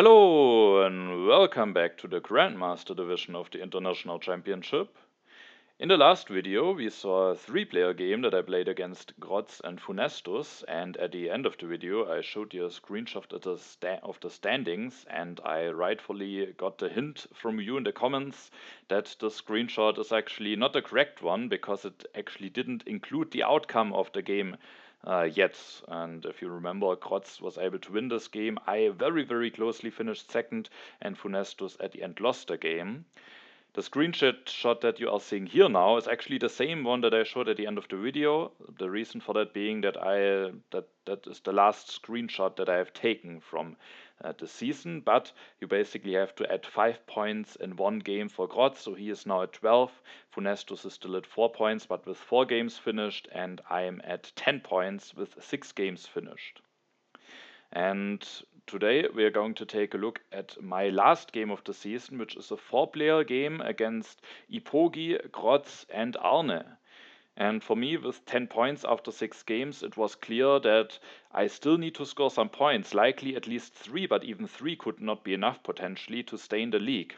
Hello and welcome back to the Grandmaster division of the International Championship. In the last video we saw a 3-player game that I played against Grozz and Funestus, and at the end of the video I showed you a screenshot of the standings, and I rightfully got the hint from you in the comments that the screenshot is actually not the correct one because it actually didn't include the outcome of the game yet. And if you remember, Grotz was able to win this game. I very closely finished second, and Funestus at the end lost the game. The screenshot that you are seeing here now is actually the same one that I showed at the end of the video. The reason for that being that that is the last screenshot that I have taken from the season, but you basically have to add 5 points in one game for Grotz, so he is now at 12. Funestus is still at 4 points, but with 4 games finished, and I am at 10 points with 6 games finished. And today we are going to take a look at my last game of the season, which is a 4-player game against Eepogi, Grozz and Arne. And for me, with 10 points after 6 games, it was clear that I still need to score some points, likely at least 3, but even 3 could not be enough potentially to stay in the league.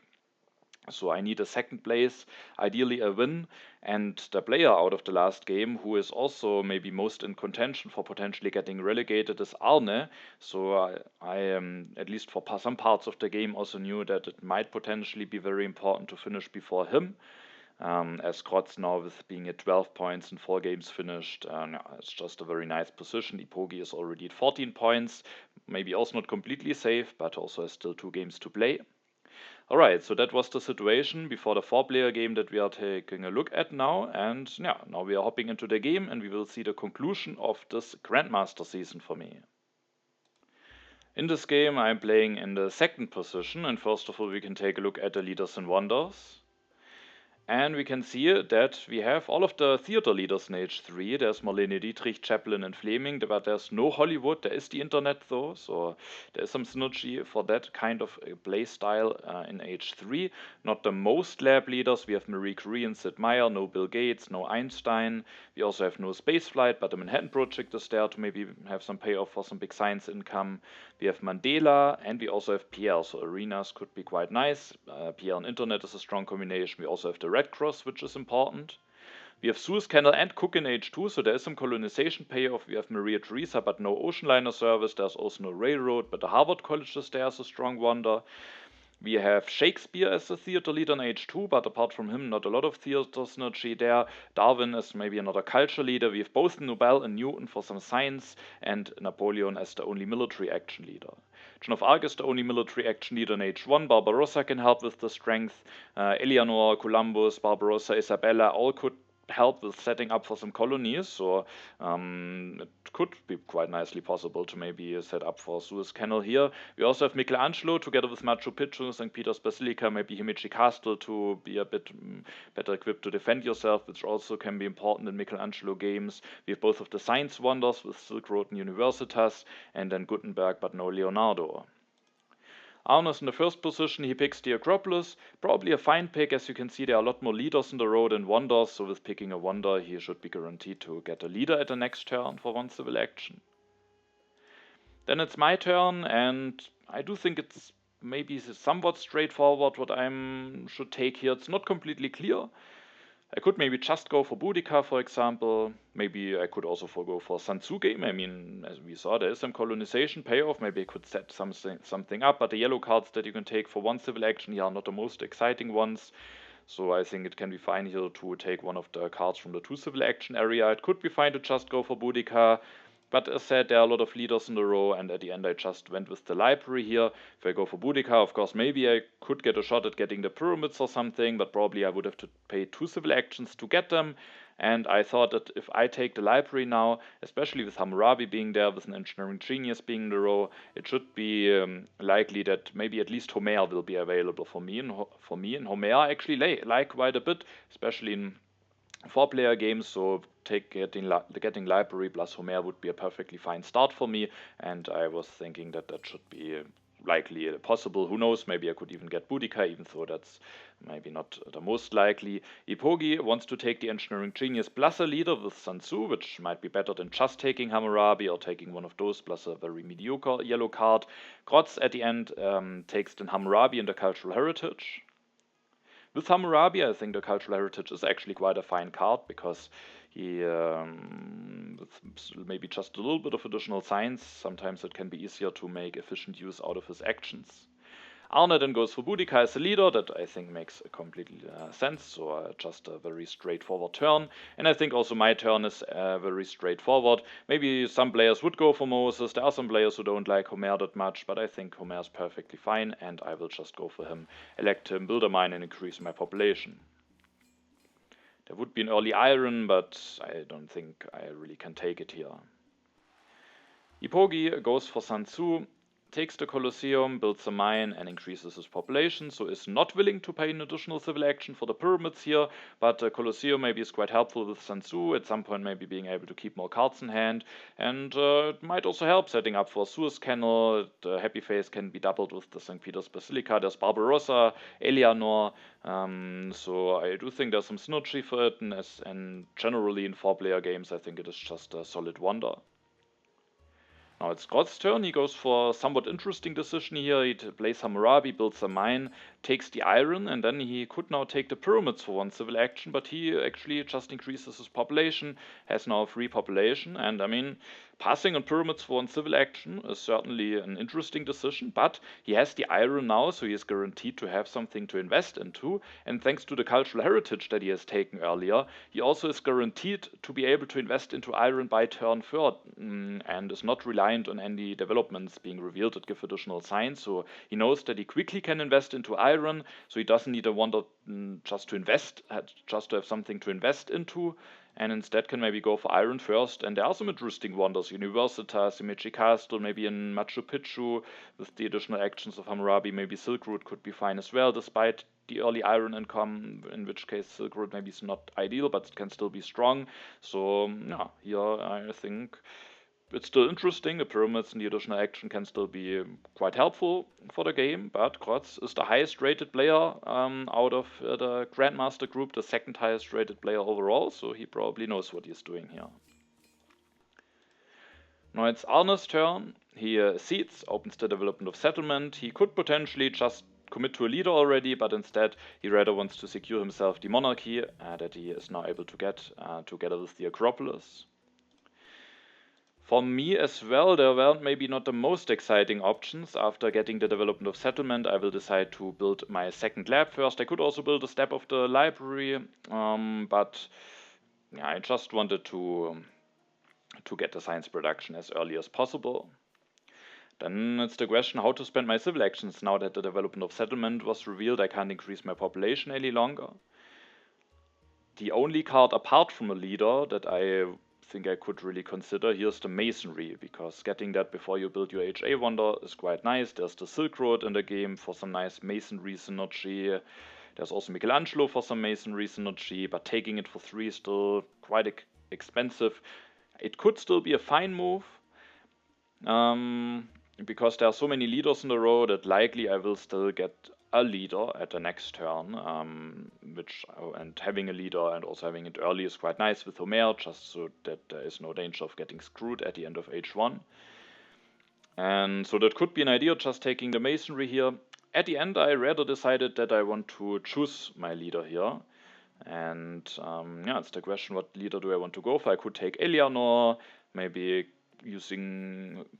So I need a second place, ideally a win, and the player out of the last game who is also maybe most in contention for potentially getting relegated is Arne. So I at least for some parts of the game, also knew that it might potentially be very important to finish before him. As Grotz now with being at 12 points and 4 games finished, it's just a very nice position. Eepogi is already at 14 points, maybe also not completely safe, but also has still 2 games to play. Alright, so that was the situation before the 4-player game that we are taking a look at now, and yeah, now we are hopping into the game and we will see the conclusion of this Grandmaster season for me. In this game I'm playing in the second position, and first of all we can take a look at the leaders and wonders. And we can see that we have all of the theater leaders in H3. There's Marlene Dietrich, Chaplin and Fleming, but there's no Hollywood. There is the internet though, so there is some synergy for that kind of play style in H3. Not the most lab leaders. We have Marie Curie and Sid Meier, no Bill Gates, no Einstein. We also have no spaceflight, but the Manhattan Project is there to maybe have some payoff for some big science income. We have Mandela, and we also have Pierre, so arenas could be quite nice. Pierre and internet is a strong combination. We also have the Red Cross, which is important. We have Suez Canal and Cook in H2, so there is some colonization payoff. We have Maria Theresa, but no ocean liner service. There's also no railroad, but the Harvard College is there as a strong wonder. We have Shakespeare as a theater leader in H2, but apart from him, not a lot of theater synergy there. Darwin is maybe another culture leader. We have both Nobel and Newton for some science, and Napoleon as the only military action leader. Joan of Arc is the only military action leader in H1. Barbarossa can help with the strength. Eleanor, Columbus, Barbarossa, Isabella all could help with setting up for some colonies, so it could be quite nicely possible to maybe set up for Suez Canal here. We also have Michelangelo together with Machu Picchu, St. Peter's Basilica, maybe Himeji Castle to be a bit better equipped to defend yourself, which also can be important in Michelangelo games. We have both of the science wonders with Silk Road and Universitas, and then Gutenberg, but no Leonardo. Arne is in the first position. He picks the Acropolis, probably a fine pick. As you can see, there are a lot more leaders in the row than wonders, so with picking a wonder he should be guaranteed to get a leader at the next turn for one civil action. Then it's my turn, and I do think it's maybe somewhat straightforward what I should take here. It's not completely clear. I could maybe just go for Boudica, for example. Maybe I could also go for Sun Tzu game. I mean, as we saw, there is some colonization payoff. Maybe I could set something up, but the yellow cards that you can take for one civil action here are not the most exciting ones. So I think it can be fine here to take one of the cards from the 2 civil action area. It could be fine to just go for Boudica. But as said, there are a lot of leaders in the row, and at the end I just went with the library here. If I go for Boudica, of course, maybe I could get a shot at getting the pyramids or something, but probably I would have to pay 2 civil actions to get them. And I thought that if I take the library now, especially with Hammurabi being there, with an engineering genius being in the row, it should be likely that maybe at least Homer will be available for me. And Homer I actually like quite a bit, especially in 4-player games, so getting library plus Homer would be a perfectly fine start for me, and I was thinking that that should be likely possible. Who knows, maybe I could even get Boudica, even though that's maybe not the most likely. Eepogi wants to take the Engineering Genius plus a leader with Sun Tzu, which might be better than just taking Hammurabi or taking one of those plus a very mediocre yellow card. Grozz at the end takes then Hammurabi and the Cultural Heritage. With Hammurabi, I think the Cultural Heritage is actually quite a fine card because he, with maybe just a little bit of additional science, sometimes it can be easier to make efficient use out of his actions. Arne then goes for Boudica as a leader, that I think makes completely sense, so just a very straightforward turn. And I think also my turn is very straightforward. Maybe some players would go for Moses, there are some players who don't like Homer that much, but I think Homer is perfectly fine, and I will just go for him, elect him, build a mine, and increase my population. There would be an early iron, but I don't think I really can take it here. Eepogi goes for Sun Tzu, takes the Colosseum, builds a mine, and increases his population, so is not willing to pay an additional civil action for the pyramids here, but the Colosseum maybe is quite helpful with Sun Tzu, at some point maybe being able to keep more cards in hand, and it might also help setting up for Suez Canal. The Happy Face can be doubled with the St. Peter's Basilica, there's Barbarossa, Eleanor, so I do think there's some synergy for it, and generally in 4-player games I think it is just a solid wonder. Now it's Grozz's turn. He goes for a somewhat interesting decision here. He plays Hammurabi, builds a mine, takes the iron, and then he could now take the pyramids for one civil action, but he actually just increases his population, has now a free population, and I mean, passing on pyramids for one civil action is certainly an interesting decision, but he has the iron now, so he is guaranteed to have something to invest into, and thanks to the cultural heritage that he has taken earlier, he also is guaranteed to be able to invest into iron by turn 3, and is not reliant on any developments being revealed that give additional signs, so he knows that he quickly can invest into iron, so he doesn't need a wonder just to invest, just to have something to invest into, and instead can maybe go for iron first. And there are some interesting wonders, Universitas, Himeji Castle, maybe in Machu Picchu, with the additional actions of Hammurabi, maybe Silk Road could be fine as well, despite the early iron income, in which case Silk Road maybe is not ideal, but it can still be strong. So yeah, here I think it's still interesting. The pyramids and the additional action can still be quite helpful for the game, but Grozz is the highest rated player out of the Grandmaster group, the second highest rated player overall, so he probably knows what he's doing here. Now it's Arne's turn. He seeds, opens the development of settlement. He could potentially just commit to a leader already, but instead he rather wants to secure himself the monarchy that he is now able to get together with the Acropolis. For me as well, there were maybe not the most exciting options. After getting the development of settlement, I will decide to build my second lab first. I could also build a step of the library, but yeah, I just wanted to get the science production as early as possible. Then it's the question how to spend my civil actions now that the development of settlement was revealed. I can't increase my population any longer. The only card apart from a leader that I think I could really consider here is the masonry, because getting that before you build your HA wonder is quite nice. There's the Silk Road in the game for some nice masonry synergy. There's also Michelangelo for some masonry synergy, but taking it for 3 is still quite expensive. It could still be a fine move, because there are so many leaders in a row that likely I will still get a leader at the next turn, and having a leader and also having it early is quite nice with Homer, just so that there is no danger of getting screwed at the end of H1. And so that could be an idea, just taking the masonry here. At the end, I rather decided that I want to choose my leader here. And yeah, it's the question, what leader do I want to go for? I could take Eleanor, maybe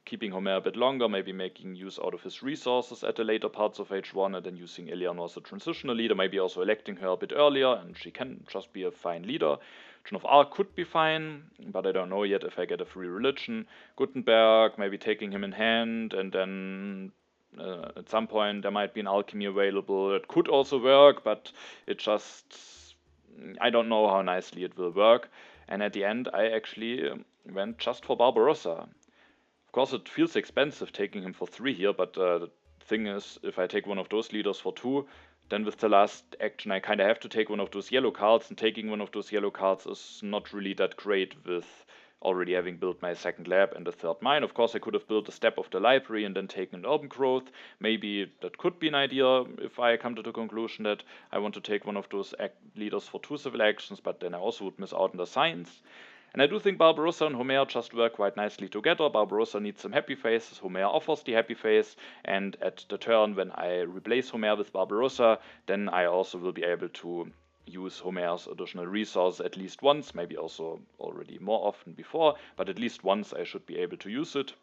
keeping Homer a bit longer, maybe making use out of his resources at the later parts of H1, and then using Eleanor as a transitional leader, maybe also electing her a bit earlier, and she can just be a fine leader. Joan of Arc could be fine, but I don't know yet if I get a free religion. Gutenberg, maybe taking him in hand, and then at some point there might be an alchemy available. It could also work, but I don't know how nicely it will work. And at the end, I actually went just for Barbarossa. Of course, it feels expensive taking him for 3 here, but the thing is, if I take one of those leaders for 2, then with the last action I kind of have to take one of those yellow cards, and taking one of those yellow cards is not really that great with already having built my second lab and a third mine. Of course, I could have built a step of the library and then taken an urban growth. Maybe that could be an idea if I come to the conclusion that I want to take one of those leaders for 2 civil actions, but then I also would miss out on the science. And I do think Barbarossa and Homer just work quite nicely together. Barbarossa needs some happy faces, Homer offers the happy face, and at the turn when I replace Homer with Barbarossa, then I also will be able to use Homer's additional resource at least once, maybe also already more often before, but at least once I should be able to use it.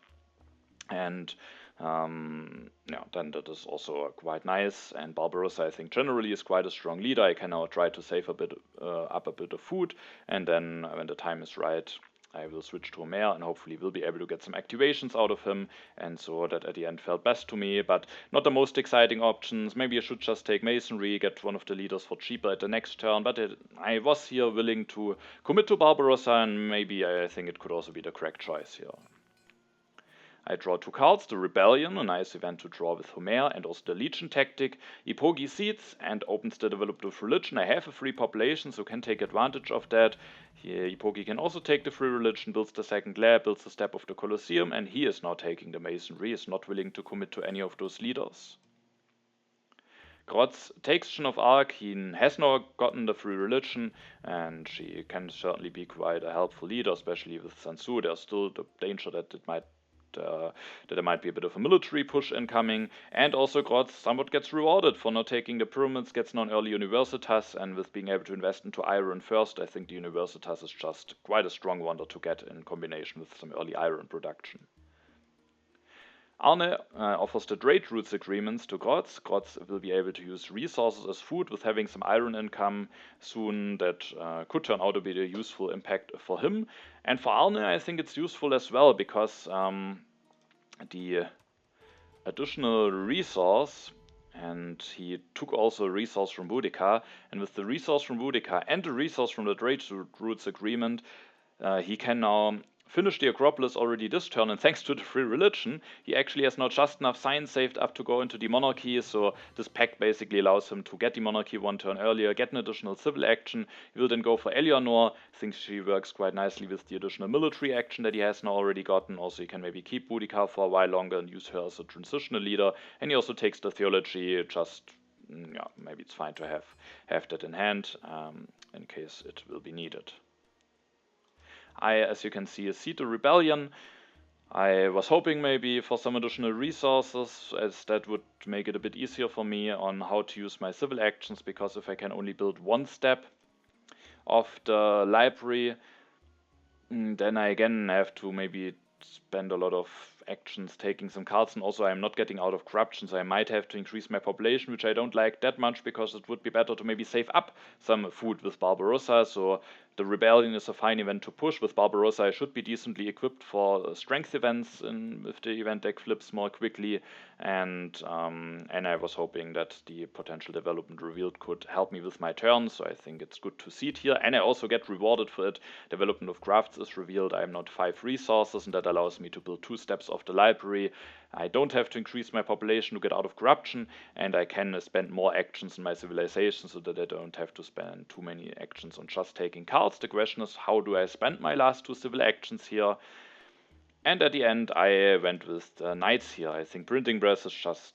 And yeah, then that is also quite nice. And Barbarossa, I think, generally is quite a strong leader. I can now try to save a bit up a bit of food, and then when the time is right, I will switch to Homer and hopefully will be able to get some activations out of him, and so that at the end felt best to me, but not the most exciting options. Maybe I should just take Masonry, get one of the leaders for cheaper at the next turn, but I was here willing to commit to Barbarossa, and maybe I think it could also be the correct choice here. I draw 2 cards, the Rebellion, a nice event to draw with Homer, and also the Legion tactic. Eepogi seeds and opens the development religion. I have a free population, so can take advantage of that. Here, Eepogi can also take the free religion, builds the second lab, builds the step of the Colosseum, and he is now taking the Masonry, is not willing to commit to any of those leaders. Grozz takes Joan of Arc, he has now gotten the free religion, and she can certainly be quite a helpful leader, especially with Sun Tzu. There's still the danger that there might be a bit of a military push incoming, and also Grozz somewhat gets rewarded for not taking the pyramids, gets now an early Universitas, and with being able to invest into iron first, I think the Universitas is just quite a strong wonder to get in combination with some early iron production. Arne offers the trade routes agreements to Grozz. Grozz will be able to use resources as food with having some iron income soon that could turn out to be a useful impact for him. And for Arne, I think it's useful as well because the additional resource, and he took also a resource from Boudica, and with the resource from Boudica and the resource from the trade routes agreement, he can now finish the Acropolis already this turn, and thanks to the free religion, he actually has now just enough science saved up to go into the monarchy, so this pact basically allows him to get the monarchy 1 turn earlier, get an additional civil action. He will then go for Eleanor. I think she works quite nicely with the additional military action that he has now already gotten. Also, he can maybe keep Boudica for a while longer and use her as a transitional leader, and he also takes the theology, just yeah, maybe it's fine to have that in hand in case it will be needed. I, as you can see, see the rebellion. I was hoping maybe for some additional resources, as that would make it a bit easier for me on how to use my civil actions, because if I can only build 1 step of the library, then I again have to maybe spend a lot of actions taking some cards, and also I'm not getting out of corruption, so I might have to increase my population, which I don't like that much, because it would be better to maybe save up some food with Barbarossa. So the rebellion is a fine event to push. With Barbarossa I should be decently equipped for strength events if the event deck flips more quickly, and I was hoping that the potential development revealed could help me with my turn, so I think it's good to see it here, and I also get rewarded for it. Development of crafts is revealed. I am not 5 resources, and that allows me to build 2 steps of the library. I don't have to increase my population to get out of corruption, and I can spend more actions in my civilization so that I don't have to spend too many actions on just taking cards. The question is, how do I spend my last 2 civil actions here? And at the end I went with the knights here. I think printing press is just,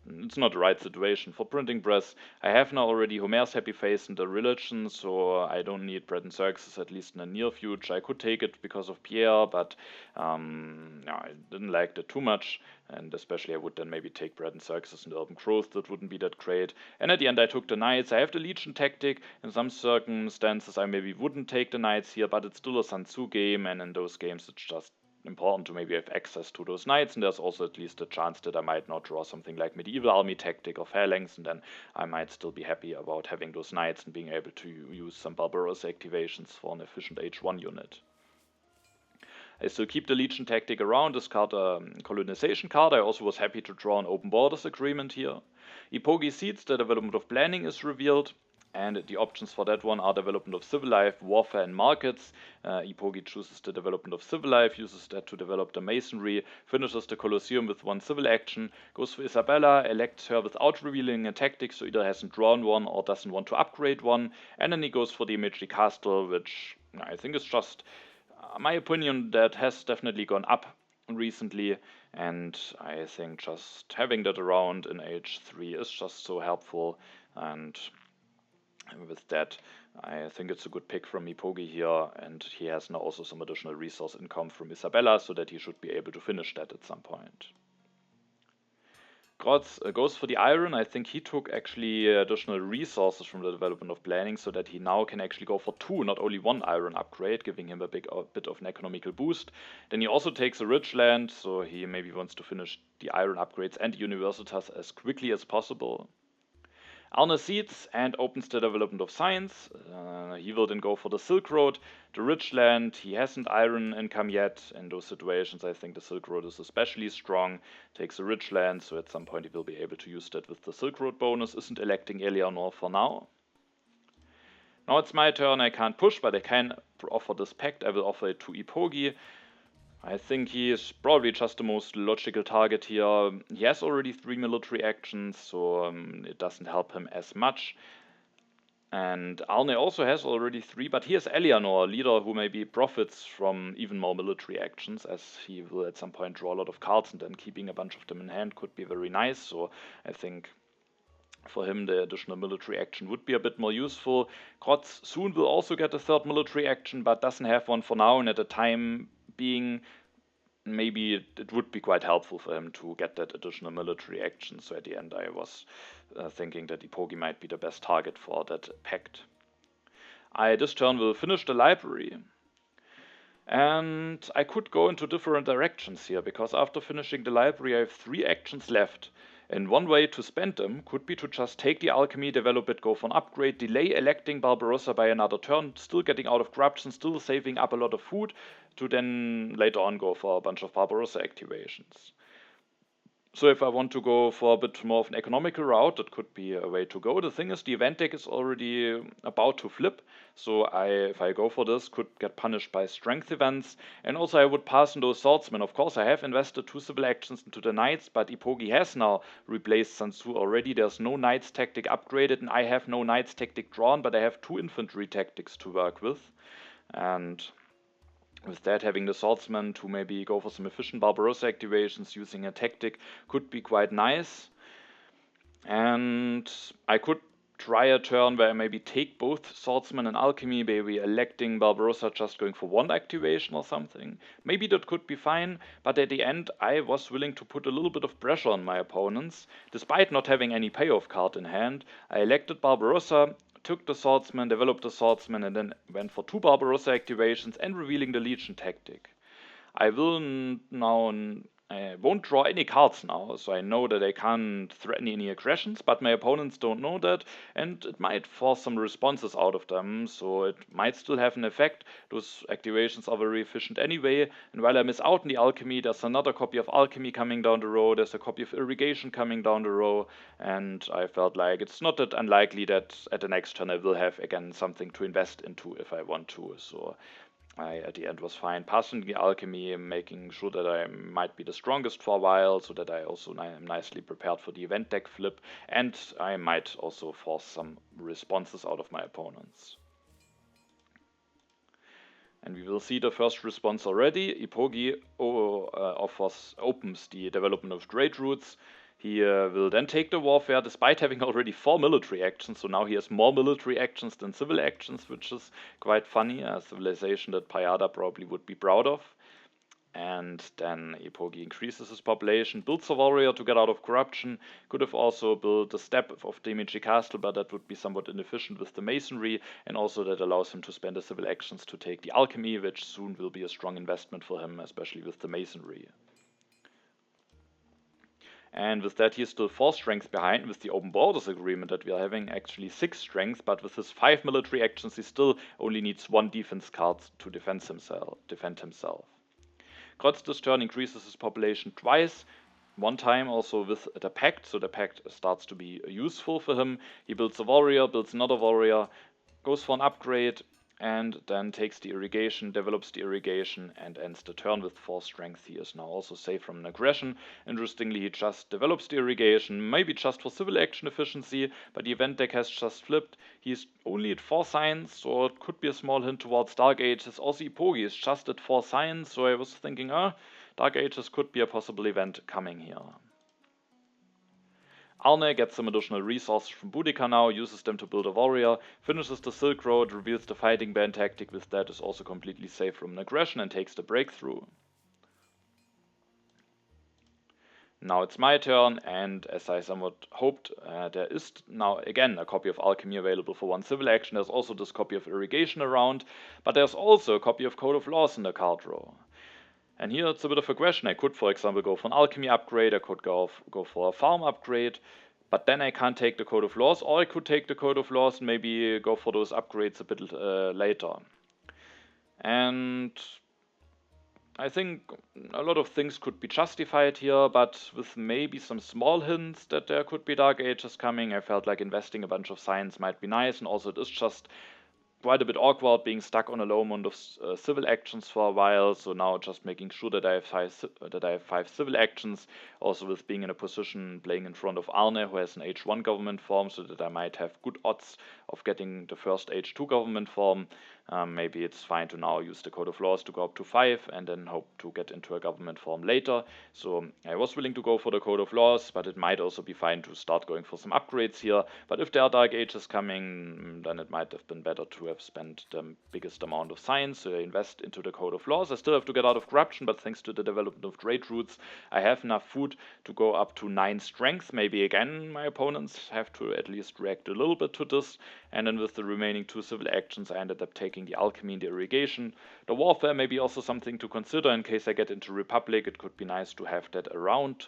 it's not the right situation for printing press. I have now already Homer's happy face in the religion, so I don't need bread and circuses, at least in the near future. I could take it because of Pierre, but no, I didn't like that too much, and especially I would then maybe take bread and circuses and urban growth. That wouldn't be that great. And at the end I took the knights. I have the legion tactic. In some circumstances I maybe wouldn't take the knights here, but it's still a Sun Tzu game, and in those games it's just important to maybe have access to those knights, and there's also at least a chance that I might not draw something like medieval army tactic or phalanx, and then I might still be happy about having those knights and being able to use some Barbarossa activations for an efficient H1 unit. I still keep the Legion tactic around, discard a colonization card. I also was happy to draw an open borders agreement here. Eepogi seeds, the development of planning is revealed, and the options for that one are development of civil life, warfare, and markets. Eepogi chooses the development of civil life, uses that to develop the masonry, finishes the Colosseum with 1 civil action, goes for Isabella, elects her without revealing a tactic, so either hasn't drawn one or doesn't want to upgrade one, and then he goes for the Imagery Castle, which I think is just my opinion, that has definitely gone up recently, and I think just having that around in age 3 is just so helpful, and with that, I think it's a good pick from Eepogi here, and he has now also some additional resource income from Isabella, so that he should be able to finish that at some point. Grozz goes for the iron. I think he took actually additional resources from the development of planning, so that he now can actually go for 2, not only 1 iron upgrade, giving him a bit of an economical boost. Then he also takes a rich land, so he maybe wants to finish the iron upgrades and Universitas as quickly as possible. Arne seeds and opens the development of science. He will then go for the Silk Road, the rich land. He hasn't iron income yet. In those situations, I think the Silk Road is especially strong. Takes a rich land, so at some point he will be able to use that with the Silk Road bonus. Isn't electing Eleanor for now. Now it's my turn. I can't push, but I can offer this pact. I will offer it to Eepogi. I think he is probably just the most logical target here. He has already 3 military actions, so it doesn't help him as much. And Arne also has already 3, but here's Eleanor, a leader who maybe profits from even more military actions, as he will at some point draw a lot of cards, and then keeping a bunch of them in hand could be very nice. So I think for him the additional military action would be a bit more useful. Grozz soon will also get a 3rd military action, but doesn't have one for now, and at the time being, maybe it would be quite helpful for him to get that additional military action. So at the end I was thinking that Eepogi might be the best target for that pact. I this turn will finish the library. And I could go into different directions here, because after finishing the library I have 3 actions left. And one way to spend them could be to just take the alchemy, develop it, go for an upgrade, delay electing Barbarossa by another turn, still getting out of corruption, still saving up a lot of food, to then later on go for a bunch of Barbarossa activations. So if I want to go for a bit more of an economical route, that could be a way to go. The thing is, the event deck is already about to flip, so if I go for this, could get punished by strength events. And also I would pass on those swordsmen. Of course, I have invested 2 civil actions into the knights, but Eepogi has now replaced Sun Tzu already. There's no knights tactic upgraded, and I have no knights tactic drawn, but I have 2 infantry tactics to work with. And with that, having the swordsman to maybe go for some efficient Barbarossa activations using a tactic could be quite nice. And I could try a turn where I maybe take both swordsman and alchemy, maybe electing Barbarossa just going for 1 activation or something. Maybe that could be fine, but at the end I was willing to put a little bit of pressure on my opponents. Despite not having any payoff card in hand, I elected Barbarossa, took the swordsman, developed the swordsman, and then went for 2 Barbarossa activations and revealing the Legion tactic. I won't draw any cards now, so I know that I can't threaten any aggressions, but my opponents don't know that, and it might force some responses out of them, so it might still have an effect. Those activations are very efficient anyway, and while I miss out on the alchemy, there's another copy of alchemy coming down the row, there's a copy of irrigation coming down the row, and I felt like it's not that unlikely that at the next turn I will have again something to invest into if I want to, so I at the end was fine passing the alchemy, making sure that I might be the strongest for a while, so that I also am nicely prepared for the event deck flip, and I might also force some responses out of my opponents. And we will see the first response already. Eepogi opens the development of trade routes. He will then take the warfare, despite having already 4 military actions, so now he has more military actions than civil actions, which is quite funny, a civilization that Payada probably would be proud of. And then Eepogi increases his population, builds a warrior to get out of corruption, could have also built a step of Demichi Castle, but that would be somewhat inefficient with the masonry, and also that allows him to spend the civil actions to take the alchemy, which soon will be a strong investment for him, especially with the masonry. And with that, he is still 4 strength behind. With the open borders agreement that we are having, actually 6 strength, but with his 5 military actions, he still only needs 1 defense card to defend himself. Grozz this turn increases his population twice, 1 time also with the pact, so the pact starts to be useful for him. He builds a warrior, builds another warrior, goes for an upgrade, and then takes the irrigation, develops the irrigation, and ends the turn with 4 strength. He is now also safe from an aggression. Interestingly, he just develops the irrigation, maybe just for civil action efficiency, but the event deck has just flipped. He's only at 4 signs, so it could be a small hint towards Dark Ages. Also, Eepogi is just at 4 signs, so I was thinking, Dark Ages could be a possible event coming here. Arne gets some additional resources from Boudica now, uses them to build a warrior, finishes the Silk Road, reveals the fighting band tactic. With that is also completely safe from an aggression and takes the breakthrough. Now it's my turn, and as I somewhat hoped, there is now again a copy of Alchemy available for 1 civil action. There's also this copy of Irrigation around, but there's also a copy of Code of Laws in the card draw. And here it's a bit of a question. I could, for example, go for an Alchemy upgrade, I could go for a Farm upgrade, but then I can't take the Code of Laws, or I could take the Code of Laws and maybe go for those upgrades a bit later. And I think a lot of things could be justified here, but with maybe some small hints that there could be Dark Ages coming, I felt like investing a bunch of science might be nice, and also it is just quite a bit awkward being stuck on a low amount of civil actions for a while, so now just making sure that I have 5 civil actions, also with being in a position playing in front of Arne, who has an H1 government form, so that I might have good odds of getting the first H2 government form. Maybe it's fine to now use the Code of Laws to go up to 5 and then hope to get into a government form later. So I was willing to go for the Code of Laws, but it might also be fine to start going for some upgrades here. But if there are Dark Ages coming, then it might have been better to have spent the biggest amount of science, so I invest into the Code of Laws. I still have to get out of corruption, but thanks to the development of trade routes, I have enough food to go up to 9 strength. Maybe again my opponents have to at least react a little bit to this, and then with the remaining 2 civil actions I ended up taking the Alchemy and the Irrigation. The Warfare may be also something to consider in case I get into Republic. It could be nice to have that around,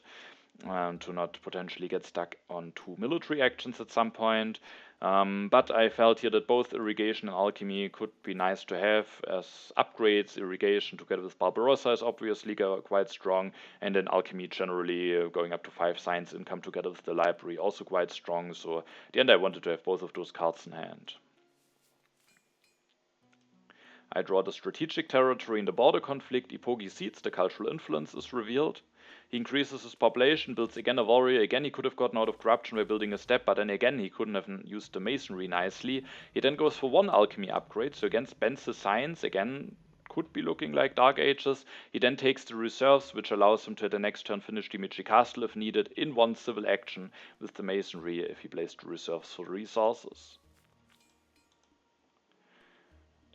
to not potentially get stuck on 2 military actions at some point. But I felt here that both Irrigation and Alchemy could be nice to have as upgrades. Irrigation together with Barbarossa is obviously quite strong, and then Alchemy generally going up to 5 science income together with the library also quite strong. So at the end I wanted to have both of those cards in hand. I draw the strategic territory in the border conflict. Eepogi Seeds, the cultural influence, is revealed. He increases his population, builds again a warrior. Again, he could have gotten out of corruption by building a step, but then again, he couldn't have used the masonry nicely. He then goes for 1 alchemy upgrade, so again spends the science. Again, could be looking like Dark Ages. He then takes the reserves, which allows him to at the next turn finish the Michi Castle if needed in 1 civil action with the masonry if he plays the reserves for resources.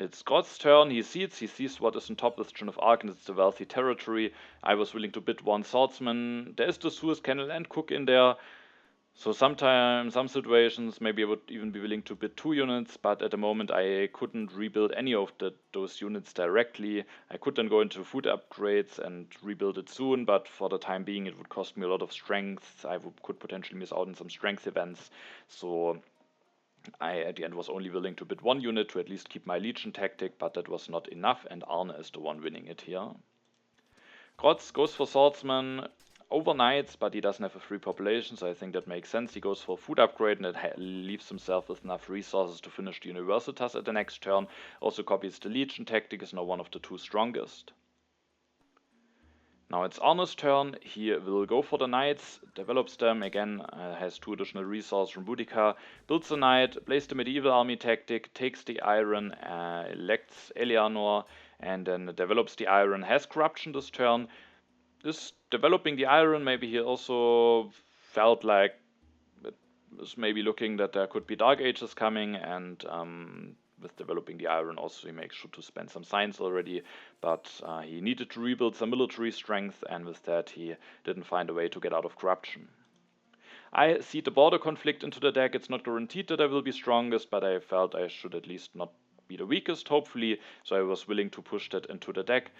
It's Grozz's turn. He sees what is on top with Joan of Arc, and it's the wealthy territory. I was willing to bid 1 swordsman. There is the Suez Canal and Cook in there. So sometimes, some situations, maybe I would even be willing to bid 2 units, but at the moment I couldn't rebuild any of those units directly. I could then go into food upgrades and rebuild it soon, but for the time being it would cost me a lot of strength. I could potentially miss out on some strength events. So I, at the end, was only willing to bid 1 unit to at least keep my Legion tactic, but that was not enough, and Arne is the one winning it here. Grozz goes for Swordsman, overnights, but he doesn't have a free population, so I think that makes sense. He goes for a food upgrade, and it leaves himself with enough resources to finish the Universitas at the next turn. Also copies the Legion tactic, is now one of the 2 strongest. Now it's Arne's turn. He will go for the knights, develops them, again has 2 additional resources from Boudica, builds a knight, plays the medieval army tactic, takes the iron, elects Eleanor, and then develops the iron, has corruption this turn. This developing the iron, maybe he also felt like it was maybe looking that there could be Dark Ages coming, and with developing the iron also he makes sure to spend some science already, but he needed to rebuild some military strength, and with that he didn't find a way to get out of corruption. I seed the border conflict into the deck. It's not guaranteed that I will be strongest, but I felt I should at least not be the weakest, hopefully, so I was willing to push that into the deck.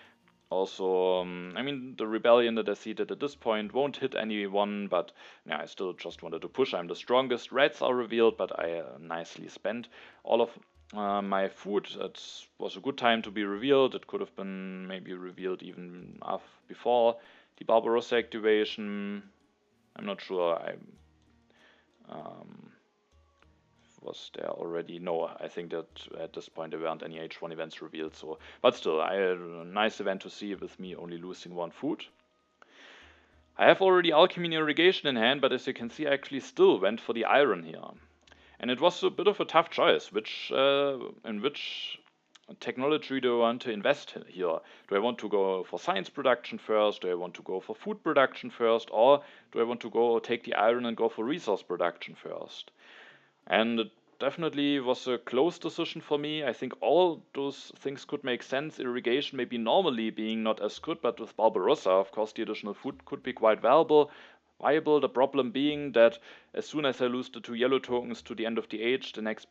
Also, I mean, the rebellion that I seeded at this point won't hit anyone, but yeah, I still just wanted to push. I'm the strongest. Reds are revealed, but I nicely spent all of my food. It was a good time to be revealed. It could have been maybe revealed even before the Barbarossa activation. I'm not sure. I was there already? No, I think that at this point there weren't any H1 events revealed. So, but still, I had a nice event to see with me only losing 1 food. I have already Alchemy and Irrigation in hand, but as you can see, I actually still went for the Iron here. And it was a bit of a tough choice, in which technology do I want to invest here? Do I want to go for science production first? Do I want to go for food production first? Or do I want to go take the iron and go for resource production first? And it definitely was a close decision for me. I think all those things could make sense. Irrigation maybe normally being not as good, but with Barbarossa, of course, the additional food could be quite valuable. The problem being that as soon as I lose the 2 yellow tokens to the end of the age, the next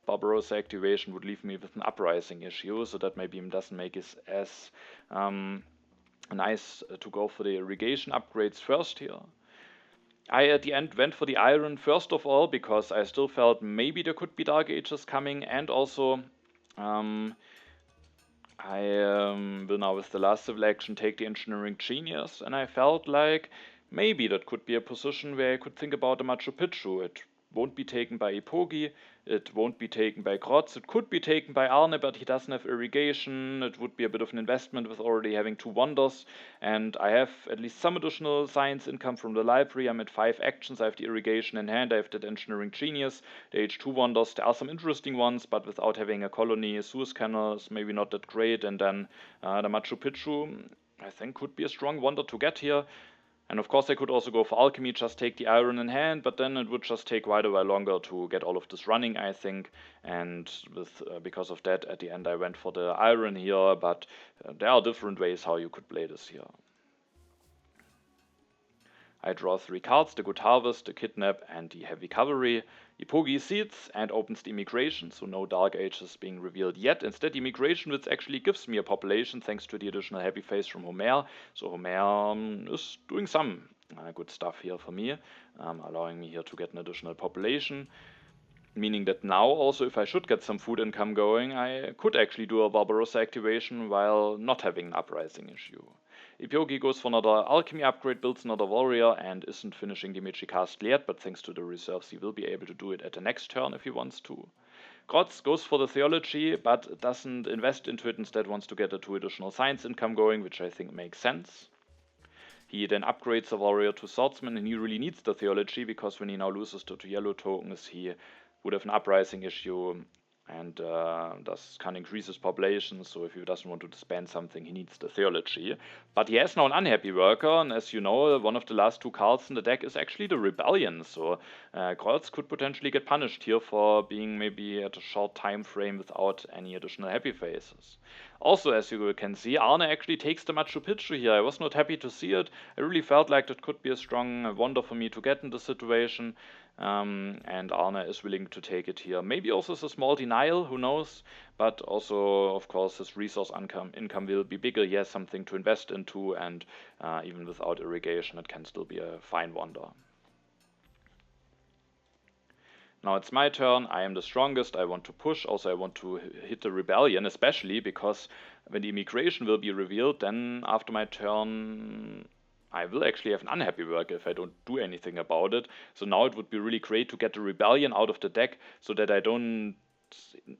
Barbarossa activation would leave me with an uprising issue, so that maybe doesn't make it as nice to go for the irrigation upgrades first here. I at the end went for the iron first of all because I still felt maybe there could be Dark Ages coming, and also I will now with the last civil action take the Engineering Genius, and I felt like maybe that could be a position where I could think about a Machu Picchu. It won't be taken by Eepogi, it won't be taken by Grozz, it could be taken by Arne, but he doesn't have irrigation. It would be a bit of an investment with already having 2 wonders, and I have at least some additional science income from the library. I'm at 5 actions, I have the irrigation in hand, I have that Engineering Genius, the H2 wonders. There are some interesting ones, but without having a colony, a Suez Canal is maybe not that great, and then the Machu Picchu I think could be a strong wonder to get here. And of course I could also go for alchemy, just take the iron in hand, but then it would just take quite a while longer to get all of this running, I think. And because of that, at the end I went for the iron here, but there are different ways how you could play this here. I draw 3 cards, the Good Harvest, the Kidnap, and the Heavy Cavalry. Eepogi seeds and opens the Immigration, so no Dark Ages being revealed yet. Instead, the Immigration, which actually gives me a population thanks to the additional Happy Face from Homer. So Homer is doing some good stuff here for me, allowing me here to get an additional population. Meaning that now also if I should get some food income going, I could actually do a Barbarossa activation while not having an uprising issue. Eepogi goes for another alchemy upgrade, builds another warrior, and isn't finishing the Meiji Castle yet, but thanks to the reserves he will be able to do it at the next turn if he wants to. Grozz goes for the theology, but doesn't invest into it, instead wants to get the 2 additional science income going, which I think makes sense. He then upgrades the warrior to swordsman, and he really needs the theology, because when he now loses the 2 yellow tokens, he would have an uprising issue, and thus can increase his population. So if he doesn't want to disband something, he needs the theology. But he has now an unhappy worker, and as you know, one of the last 2 cards in the deck is actually the rebellion. So Grozz could potentially get punished here for being maybe at a short time frame without any additional happy faces. Also, as you can see, Arne actually takes the Machu Picchu here. I was not happy to see it. I really felt like that could be a strong wonder for me to get in the situation. And Arne is willing to take it here. Maybe also as a small denial, who knows? But also, of course, his resource income will be bigger. He has something to invest into, and even without irrigation, it can still be a fine wonder. Now it's my turn, I am the strongest, I want to push, also I want to hit the rebellion, especially because when the immigration will be revealed, then after my turn I will actually have an unhappy worker if I don't do anything about it. So now it would be really great to get the rebellion out of the deck so that I don't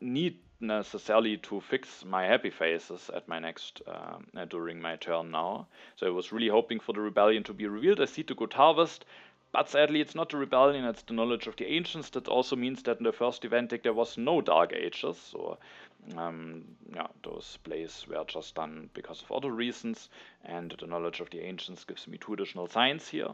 need necessarily to fix my happy faces at my next during my turn now. So I was really hoping for the rebellion to be revealed. I see the Good Harvest, but sadly it's not the rebellion, it's the Knowledge of the Ancients. That also means that in the first event deck there was no Dark Ages, so yeah, those plays were just done because of other reasons, and the Knowledge of the Ancients gives me 2 additional signs here.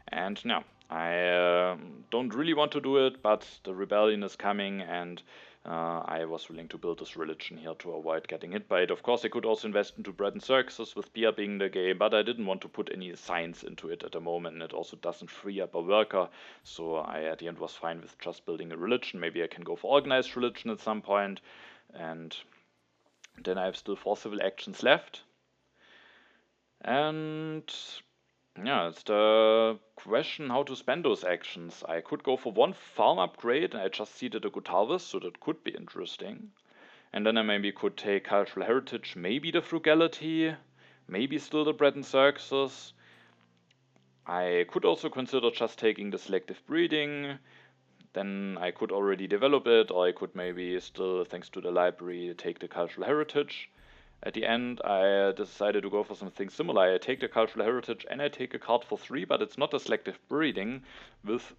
And now, I don't really want to do it, but the rebellion is coming, and I was willing to build this religion here to avoid getting hit by it. Of course, I could also invest into bread and circuses with beer being the game, but I didn't want to put any science into it at the moment, and it also doesn't free up a worker, so I at the end was fine with just building a religion. Maybe I can go for organized religion at some point, and then I have still 4 civil actions left. And yeah, it's the question how to spend those actions. I could go for 1 farm upgrade, and I just seeded a Good Harvest, so that could be interesting. And then I maybe could take Cultural Heritage, maybe the Frugality, maybe still the Bread and Circuses. I could also consider just taking the Selective Breeding. then I could already develop it, or I could maybe still, thanks to the library, take the cultural heritage. At the end, I decided to go for something similar. I take the cultural heritage and I take a card for 3, but it's not a selective breeding, with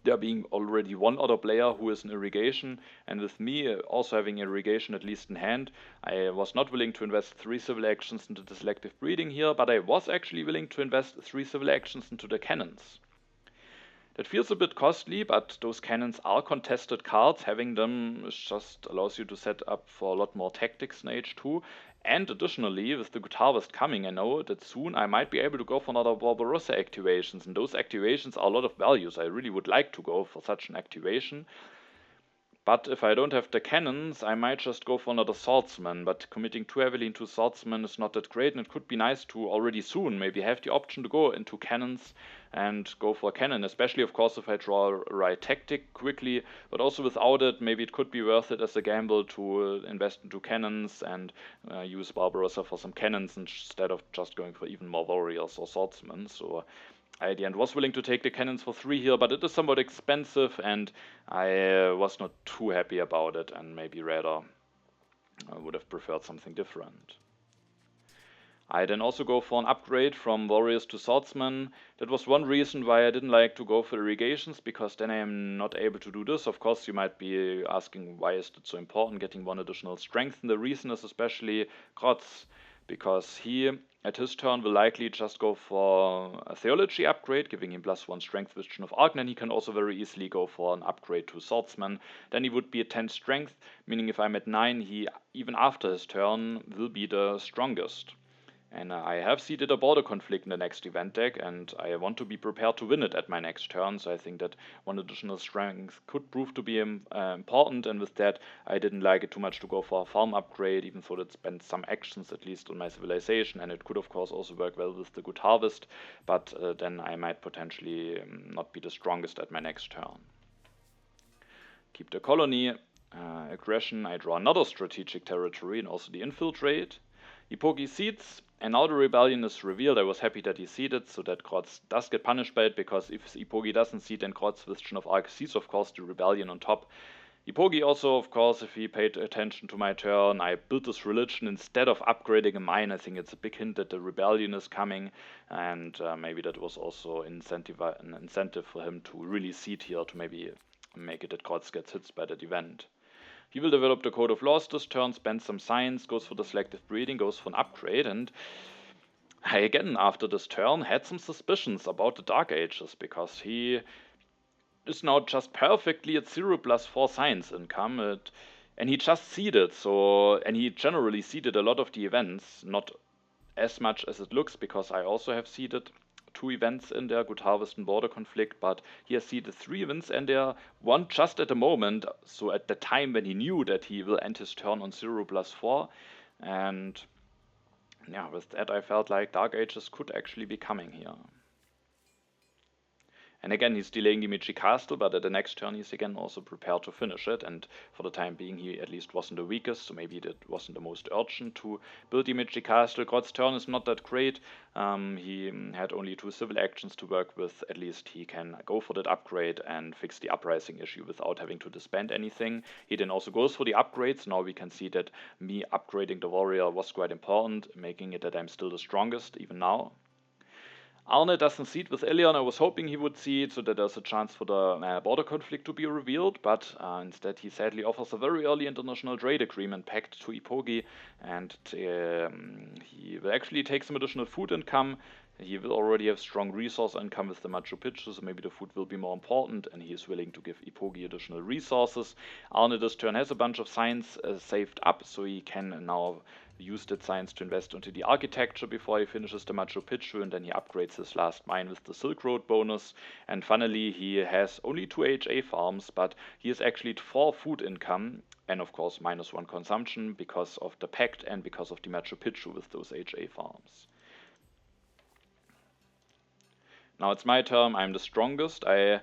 there being already one other player who is in irrigation, and with me also having irrigation at least in hand. I was not willing to invest 3 civil actions into the selective breeding here, but I was actually willing to invest 3 civil actions into the cannons. That feels a bit costly, but those cannons are contested cards. Having them just allows you to set up for a lot more tactics in H2. And additionally, with the Good Harvest coming, I know that soon I might be able to go for another Barbarossa activations, and those activations are a lot of values. I really would like to go for such an activation. But if I don't have the cannons, I might just go for another swordsman, but committing too heavily into swordsman is not that great, and it could be nice to already soon maybe have the option to go into cannons and go for a cannon, especially of course if I draw a right tactic quickly, but also without it, maybe it could be worth it as a gamble to invest into cannons and use Barbarossa for some cannons instead of just going for even more warriors or swordsmen. So I at the end was willing to take the cannons for 3 here, but it is somewhat expensive and I was not too happy about it, and maybe rather I would have preferred something different. I then also go for an upgrade from warriors to swordsmen. That was one reason why I didn't like to go for irrigations, because then I am not able to do this. Of course, you might be asking why is it so important getting 1 additional strength, and the reason is especially Grozz, because he at his turn will likely just go for a theology upgrade, giving him +1 strength vision of Arne, and he can also very easily go for an upgrade to swordsman. Then he would be at 10 strength, meaning if I'm at 9, he, even after his turn, will be the strongest. And I have seeded a border conflict in the next event deck, and I want to be prepared to win it at my next turn, so I think that 1 additional strength could prove to be important, and with that I didn't like it too much to go for a farm upgrade, even though that spent some actions at least on my civilization, and it could of course also work well with the Good Harvest, but then I might potentially not be the strongest at my next turn. Keep the colony. Aggression, I draw another strategic territory and also the infiltrate. Eepogi seeds, and now the rebellion is revealed. I was happy that he seeded, so that Grozz does get punished by it, because if Eepogi doesn't seed, then Grozz with Joan of Arc sees of course the rebellion on top. Eepogi also, of course, if he paid attention to my turn, I built this religion instead of upgrading a mine. I think it's a big hint that the rebellion is coming, and maybe that was also an incentive for him to really seed here, to maybe make it that Grozz gets hit by that event. He will develop the Code of Laws this turn, spend some science, goes for the selective breeding, goes for an upgrade, and I again, after this turn, had some suspicions about the Dark Ages, because he is now just perfectly at 0+4 science income, and he just seeded, and he generally seeded a lot of the events, not as much as it looks, because I also have seeded 2 events in there, Good Harvest and Border Conflict, but he has seeded 3 events in there, 1 just at the moment, so at the time when he knew that he will end his turn on 0+4, and yeah, with that I felt like Dark Ages could actually be coming here. And again, he's delaying the Michi Castle, but at the next turn he's again also prepared to finish it, and for the time being he at least wasn't the weakest, so maybe that wasn't the most urgent to build the Michi Castle. Grozz's turn is not that great. He had only 2 civil actions to work with. At least he can go for that upgrade and fix the uprising issue without having to disband anything. He then also goes for the upgrades. Now we can see that me upgrading the warrior was quite important, making it that I'm still the strongest even now. Arne doesn't seed with Ilion. I was hoping he would seed so that there's a chance for the border conflict to be revealed, but instead he sadly offers a very early international trade agreement pact to Eepogi, and he will actually take some additional food income. He will already have strong resource income with the Machu Picchu, so maybe the food will be more important, and he is willing to give Eepogi additional resources. Arne this turn has a bunch of science saved up, so he can now use that science to invest into the architecture before he finishes the Machu Picchu, and then he upgrades his last mine with the Silk Road bonus. And finally, he has only 2 HA farms, but he has actually 4 food income, and of course -1 consumption because of the pact and because of the Machu Picchu with those HA farms. Now it's my turn, I'm the strongest. I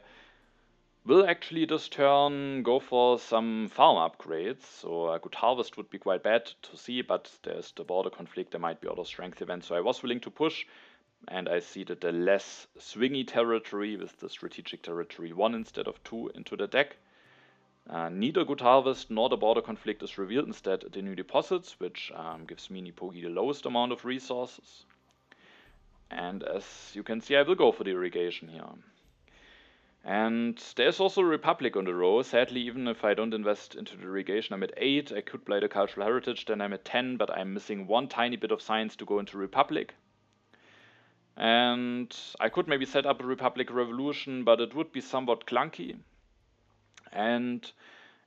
will actually this turn go for some farm upgrades, so a Good Harvest would be quite bad to see, but there's the border conflict, there might be other strength events, so I was willing to push. and I seeded the less swingy territory with the strategic territory 1 instead of 2 into the deck. Neither Good Harvest nor the Border Conflict is revealed, instead the new deposits, which gives me and Eepogi the lowest amount of resources. And as you can see, I will go for the irrigation here. And there's also a Republic on the row. Sadly, even if I don't invest into the irrigation, I'm at 8. I could play the Cultural Heritage, then I'm at 10, but I'm missing one tiny bit of science to go into Republic. And I could maybe set up a Republic Revolution, but it would be somewhat clunky. And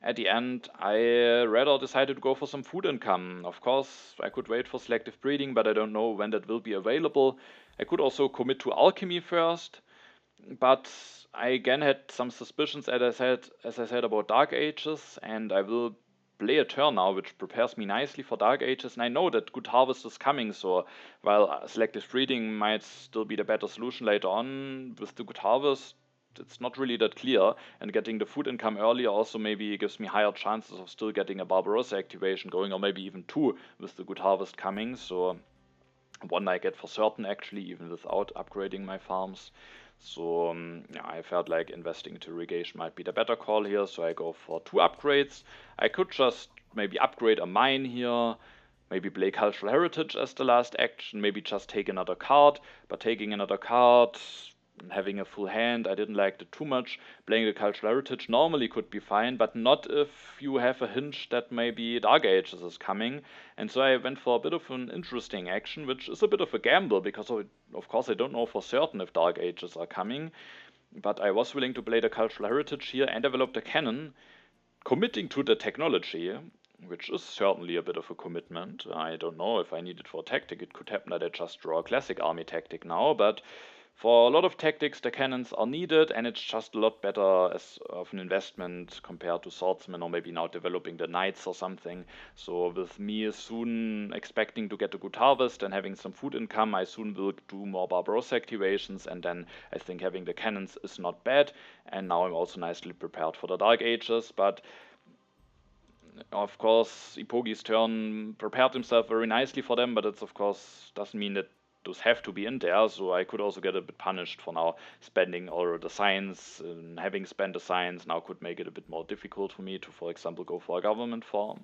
at the end, I rather decided to go for some food income. Of course, I could wait for selective breeding, but I don't know when that will be available. I could also commit to alchemy first, but I again had some suspicions, as I said about Dark Ages, and I will play a turn now which prepares me nicely for Dark Ages, and I know that Good Harvest is coming, so while selective breeding might still be the better solution later on, with the Good Harvest it's not really that clear, and getting the food income earlier also maybe gives me higher chances of still getting a Barbarossa activation going, or maybe even 2 with the Good Harvest coming, so 1 I get for certain actually, even without upgrading my farms. So yeah, I felt like investing into irrigation might be the better call here, so I go for 2 upgrades. I could just maybe upgrade a mine here, maybe play Cultural Heritage as the last action, maybe just take another card, but taking another card, having a full hand, I didn't like it too much. Playing the Cultural Heritage normally could be fine, but not if you have a hinge that maybe Dark Ages is coming. And so I went for a bit of an interesting action, which is a bit of a gamble, because of course I don't know for certain if Dark Ages are coming. But I was willing to play the Cultural Heritage here and develop the cannon, committing to the technology, which is certainly a bit of a commitment. I don't know if I need it for a tactic. It could happen that I just draw a classic army tactic now, but for a lot of tactics, the cannons are needed, and it's just a lot better as of an investment compared to swordsmen, or maybe now developing the knights or something. So with me soon expecting to get a Good Harvest and having some food income, I soon will do more Barbarossa activations, and then I think having the cannons is not bad. And now I'm also nicely prepared for the Dark Ages, but of course Eepogi's turn prepared himself very nicely for them, but it's of course doesn't mean that those have to be in there, so I could also get a bit punished for now spending all the science, and having spent the science now could make it a bit more difficult for me to, for example, go for a government farm.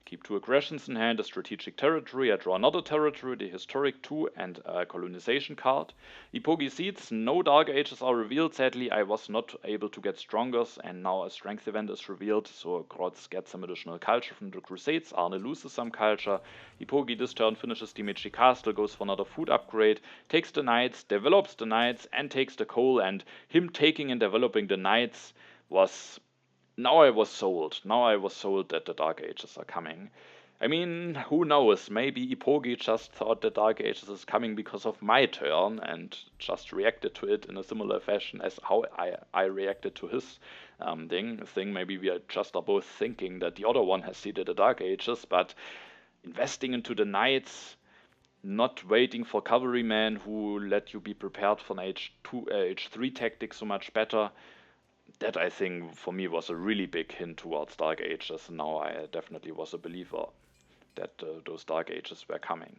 Keep 2 aggressions in hand, a strategic territory. I draw another territory, the historic 2, and a colonization card. Eepogi seeds, no Dark Ages are revealed. Sadly, I was not able to get Strongers, and now a strength event is revealed, so Grozz gets some additional culture from the Crusades. Arne loses some culture. Eepogi this turn finishes the Meiji Castle, goes for another food upgrade, takes the knights, develops the knights, and takes the coal, and him taking and developing the knights was... Now I was sold. Now I was sold that the Dark Ages are coming. I mean, who knows? Maybe Eepogi just thought the Dark Ages is coming because of my turn and just reacted to it in a similar fashion as how I reacted to his thing. Maybe we are both thinking that the other one has seeded the Dark Ages, but investing into the Knights, not waiting for cavalrymen who let you be prepared for an H3 tactic so much better. That I think for me was a really big hint towards Dark Ages. Now I definitely was a believer that those Dark Ages were coming.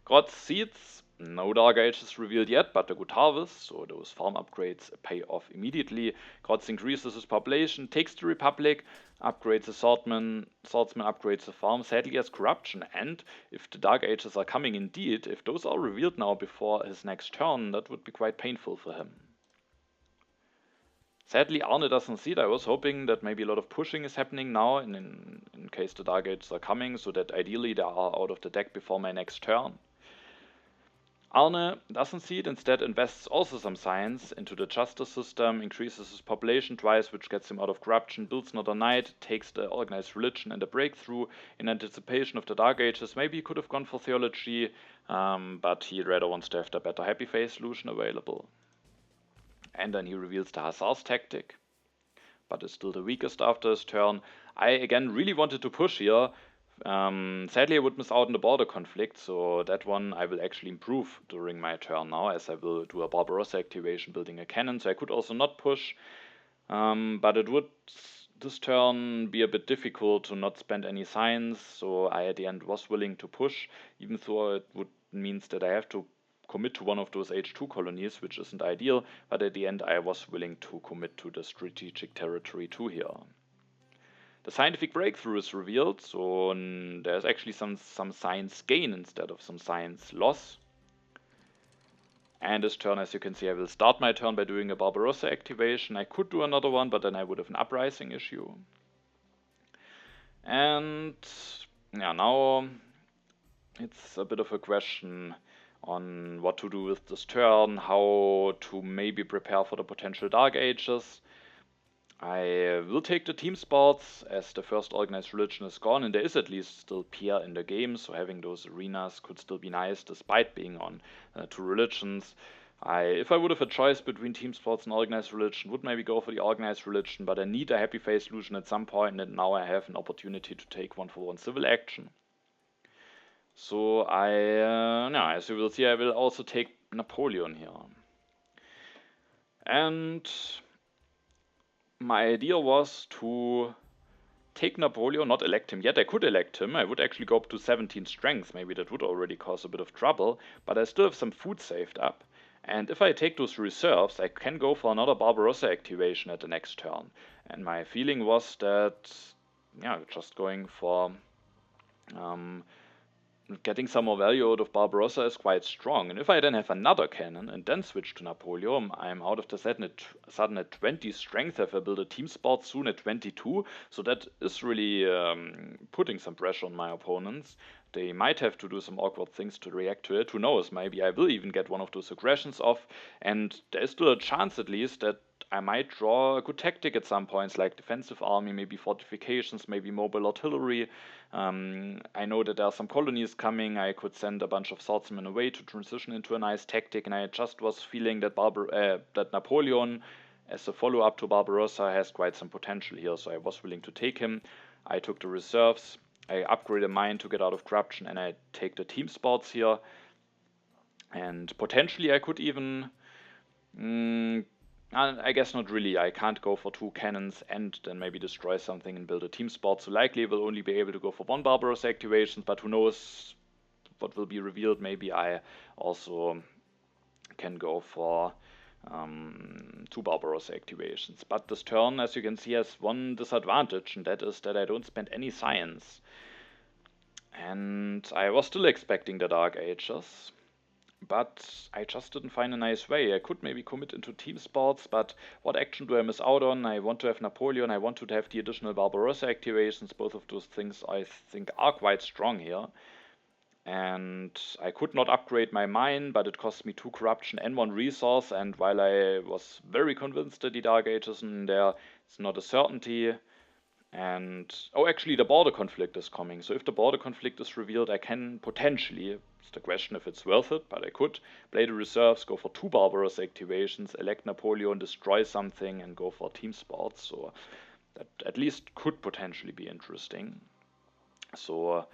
Grozz seeds, no Dark Ages revealed yet, but a Good Harvest, so those farm upgrades pay off immediately. Grozz increases his population, takes the Republic, upgrades the swordsman upgrades the farm, sadly has corruption, and if the Dark Ages are coming indeed, if those are revealed now before his next turn, that would be quite painful for him. Sadly, Arne doesn't see it. I was hoping that maybe a lot of pushing is happening now in case the Dark Ages are coming, so that ideally they are out of the deck before my next turn. Arne doesn't see it, instead invests also some science into the justice system, increases his population twice, which gets him out of corruption, builds another knight, takes the organized religion and the breakthrough in anticipation of the Dark Ages. Maybe he could have gone for theology, but he rather wants to have the better happy face solution available. And then he reveals the Hussars tactic, but is still the weakest after his turn. I again really wanted to push here. Sadly I would miss out on the border conflict, so that one I will actually improve during my turn now, as I will do a Barbarossa activation building a cannon, so I could also not push, but it would this turn be a bit difficult to not spend any science, so I at the end was willing to push, even though it would means that I have to commit to one of those H2 colonies, which isn't ideal, but at the end I was willing to commit to the strategic territory 2 here. The scientific breakthrough is revealed, so there's actually some science gain instead of some science loss. And this turn, as you can see, I will start my turn by doing a Barbarossa activation. I could do another one, but then I would have an uprising issue. And yeah, now it's a bit of a question on what to do with this turn, how to maybe prepare for the potential Dark Ages. I will take the team sports as the first organized religion is gone, and there is at least still Pierre in the game, so having those arenas could still be nice despite being on 2 religions. If I would have a choice between team sports and organized religion, would maybe go for the organized religion, but I need a happy face solution at some point, and now I have an opportunity to take 1-for-1 civil action. So as you will see, I will also take Napoleon here. And my idea was to take Napoleon, not elect him yet. I could elect him. I would actually go up to 17 strength. Maybe that would already cause a bit of trouble, but I still have some food saved up. And if I take those reserves, I can go for another Barbarossa activation at the next turn. And my feeling was that, just going for getting some more value out of Barbarossa is quite strong. And if I then have another cannon and then switch to Napoleon, I'm out of the sudden at 20 strength. If I build a team sport soon at 22, so that is really putting some pressure on my opponents. They might have to do some awkward things to react to it. Who knows, maybe I will even get one of those aggressions off, and there is still a chance at least that I might draw a good tactic at some points, like defensive army, maybe fortifications, maybe mobile artillery. I know that there are some colonies coming. I could send a bunch of swordsmen away to transition into a nice tactic, and I just was feeling that that Napoleon, as a follow-up to Barbarossa, has quite some potential here, so I was willing to take him. I took the reserves. I upgraded mine to get out of corruption, and I take the team sports here. And potentially I could even... I guess not really. I can't go for 2 cannons and then maybe destroy something and build a team sport. So likely will only be able to go for 1 Barbarossa activation, but who knows what will be revealed. Maybe I also can go for 2 Barbarossa activations. But this turn, as you can see, has one disadvantage, and that is that I don't spend any science. And I was still expecting the Dark Ages, but I just didn't find a nice way. I could maybe commit into team sports, but what action do I miss out on? I want to have Napoleon, I want to have the additional Barbarossa activations. Both of those things I think are quite strong here. And I could not upgrade my mine, but it cost me 2 corruption and 1 resource, and while I was very convinced that the Dark Ages in there, it's not a certainty. And actually the border conflict is coming, so if the border conflict is revealed, I can potentially, it's the question if it's worth it, but I could play the reserves, go for 2 Barbarossa activations, elect Napoleon, destroy something, and go for team sports. So that at least could potentially be interesting. So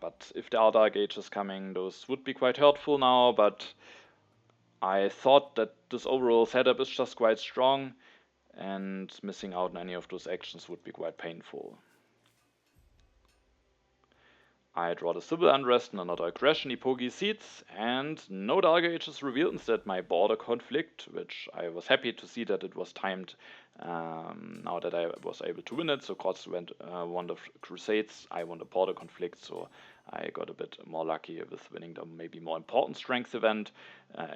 but if there are Dark Ages coming, those would be quite hurtful now, but I thought that this overall setup is just quite strong, and missing out on any of those actions would be quite painful. I draw the civil unrest and another aggression, Eepogi seeds, and no Dark Ages revealed. Instead my border conflict, which I was happy to see that it was timed now that I was able to win it. So Grozz won the Crusades, I won the border conflict, so I got a bit more lucky with winning the maybe more important strength event.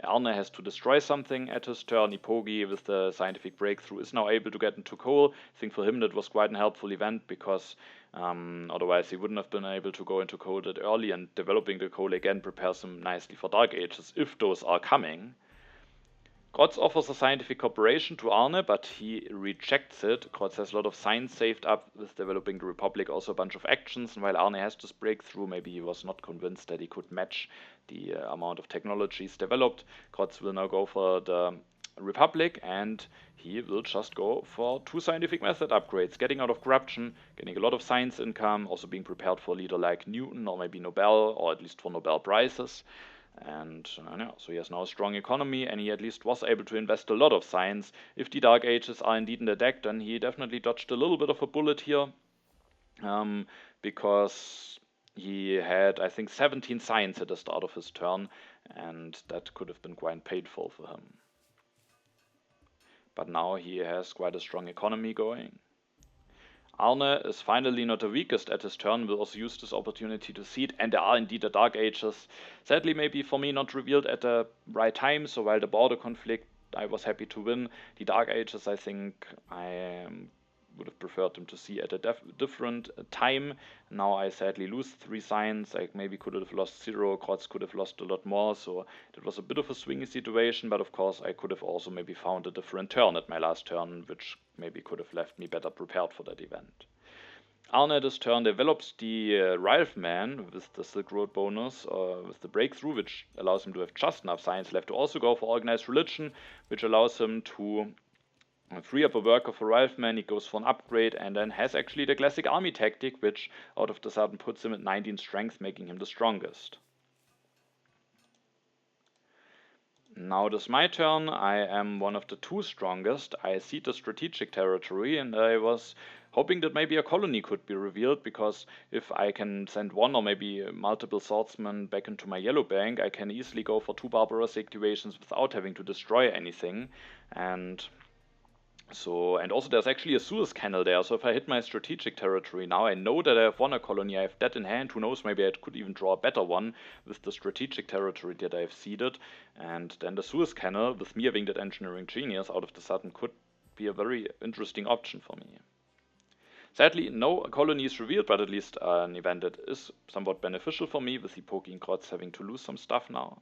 Arne has to destroy something at his turn. Eepogi, with the scientific breakthrough, is now able to get into coal. I think for him that was quite a helpful event, because otherwise he wouldn't have been able to go into coal that early, and developing the coal again prepares him nicely for Dark Ages, if those are coming. Grozz offers a scientific cooperation to Arne, but he rejects it. Grozz has a lot of science saved up with developing the Republic, also a bunch of actions, and while Arne has this breakthrough, maybe he was not convinced that he could match the amount of technologies developed. Grozz will now go for the Republic, and he will just go for 2 scientific method upgrades, getting out of corruption, getting a lot of science income, also being prepared for a leader like Newton or maybe Nobel, or at least for Nobel Prizes. And so he has now a strong economy, and he at least was able to invest a lot of science. If the Dark Ages are indeed in the deck, then he definitely dodged a little bit of a bullet here. because he had, I think, 17 signs at the start of his turn, and that could have been quite painful for him. But now he has quite a strong economy going. Arne is finally not the weakest at his turn, will also use this opportunity to seed, and there are indeed the Dark Ages. Sadly, maybe for me not revealed at the right time, so while the border conflict I was happy to win, the Dark Ages I think I would have preferred them to see at a different time. Now I sadly lose 3 signs. I maybe could have lost 0, Grozz could have lost a lot more, so it was a bit of a swingy situation, but of course I could have also maybe found a different turn at my last turn, which maybe could have left me better prepared for that event. Arne this turn develops the Rifleman with the Silk Road bonus, with the Breakthrough, which allows him to have just enough signs left to also go for Organized Religion, which allows him to free up a worker for Rifleman. He goes for an upgrade and then has actually the classic army tactic, which out of the sudden puts him at 19 strength, making him the strongest. Now it is my turn. I am one of the 2 strongest. I cede the strategic territory, and I was hoping that maybe a colony could be revealed, because if I can send 1 or maybe multiple swordsmen back into my yellow bank, I can easily go for 2 barbarous activations without having to destroy anything. And also there's actually a Suez Canal there, so if I hit my strategic territory now, I know that I have won a colony, I have that in hand. Who knows, maybe I could even draw a better one with the strategic territory that I have ceded, and then the Suez Canal, with me having that engineering genius, out of the sudden could be a very interesting option for me. Sadly, no colony is revealed, but at least an event that is somewhat beneficial for me, with Eepogi and Grozz having to lose some stuff now.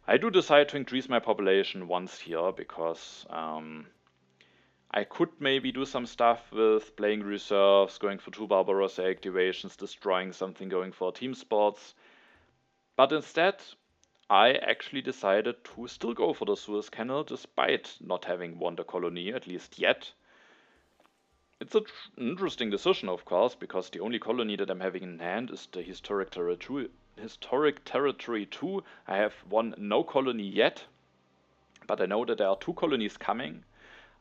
I do decide to increase my population once here, because I could maybe do some stuff with playing reserves, going for 2 Barbarossa activations, destroying something, going for team sports. But instead, I actually decided to still go for the Suez Canal, despite not having won the colony, at least yet. It's an interesting decision, of course, because the only colony that I'm having in hand is the Historic Territory 2. I have won no colony yet, but I know that there are 2 colonies coming.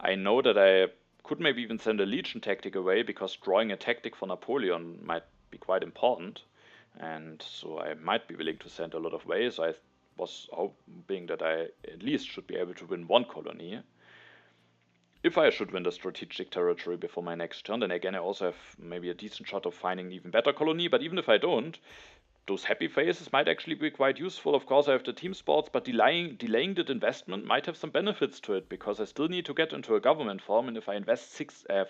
I know that I could maybe even send a Legion tactic away, because drawing a tactic for Napoleon might be quite important, and so I might be willing to send a lot of ways. I was hoping that I at least should be able to win 1 colony. If I should win the strategic territory before my next turn, then again I also have maybe a decent shot of finding an even better colony, but even if I don't, those happy phases might actually be quite useful. Of course I have the team sports, but delaying that investment might have some benefits to it, because I still need to get into a government form, and if I invest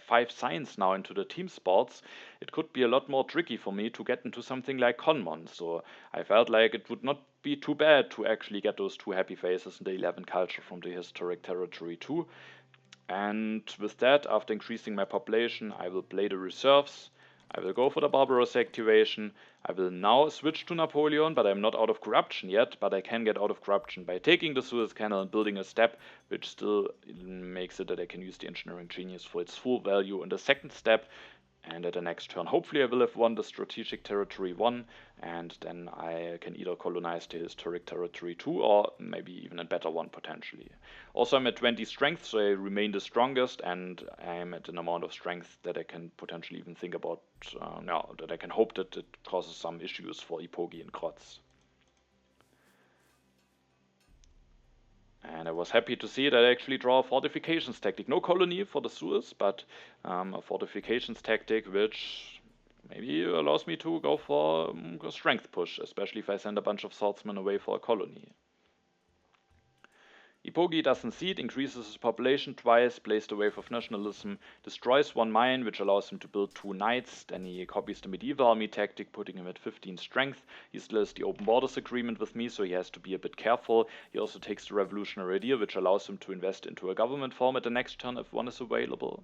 5 signs now into the team sports, it could be a lot more tricky for me to get into something like Conmon, so I felt like it would not be too bad to actually get those 2 happy phases in the 11 culture from the Historic Territory 2. And with that, after increasing my population, I will play the reserves. I will go for the Barbaros activation. I will now switch to Napoleon, but I'm not out of corruption yet, but I can get out of corruption by taking the Suez Canal and building a step, which still makes it that I can use the engineering genius for its full value in the second step. And at the next turn, hopefully I will have won the strategic territory 1, and then I can either colonize the historic territory 2, or maybe even a better one potentially. Also, I'm at 20 strength, so I remain the strongest, and I'm at an amount of strength that I can potentially even think about, that I can hope that it causes some issues for Eepogi and Grozz. And I was happy to see that I actually draw a fortifications tactic. No colony for the Suez, but a fortifications tactic, which maybe allows me to go for a strength push, especially if I send a bunch of swordsmen away for a colony. Eepogi doesn't seed, increases his population twice, plays the Wave of Nationalism, destroys 1 mine, which allows him to build 2 knights, then he copies the medieval army tactic, putting him at 15 strength. He still has the open borders agreement with me, so he has to be a bit careful. He also takes the revolutionary idea, which allows him to invest into a government form at the next turn if one is available.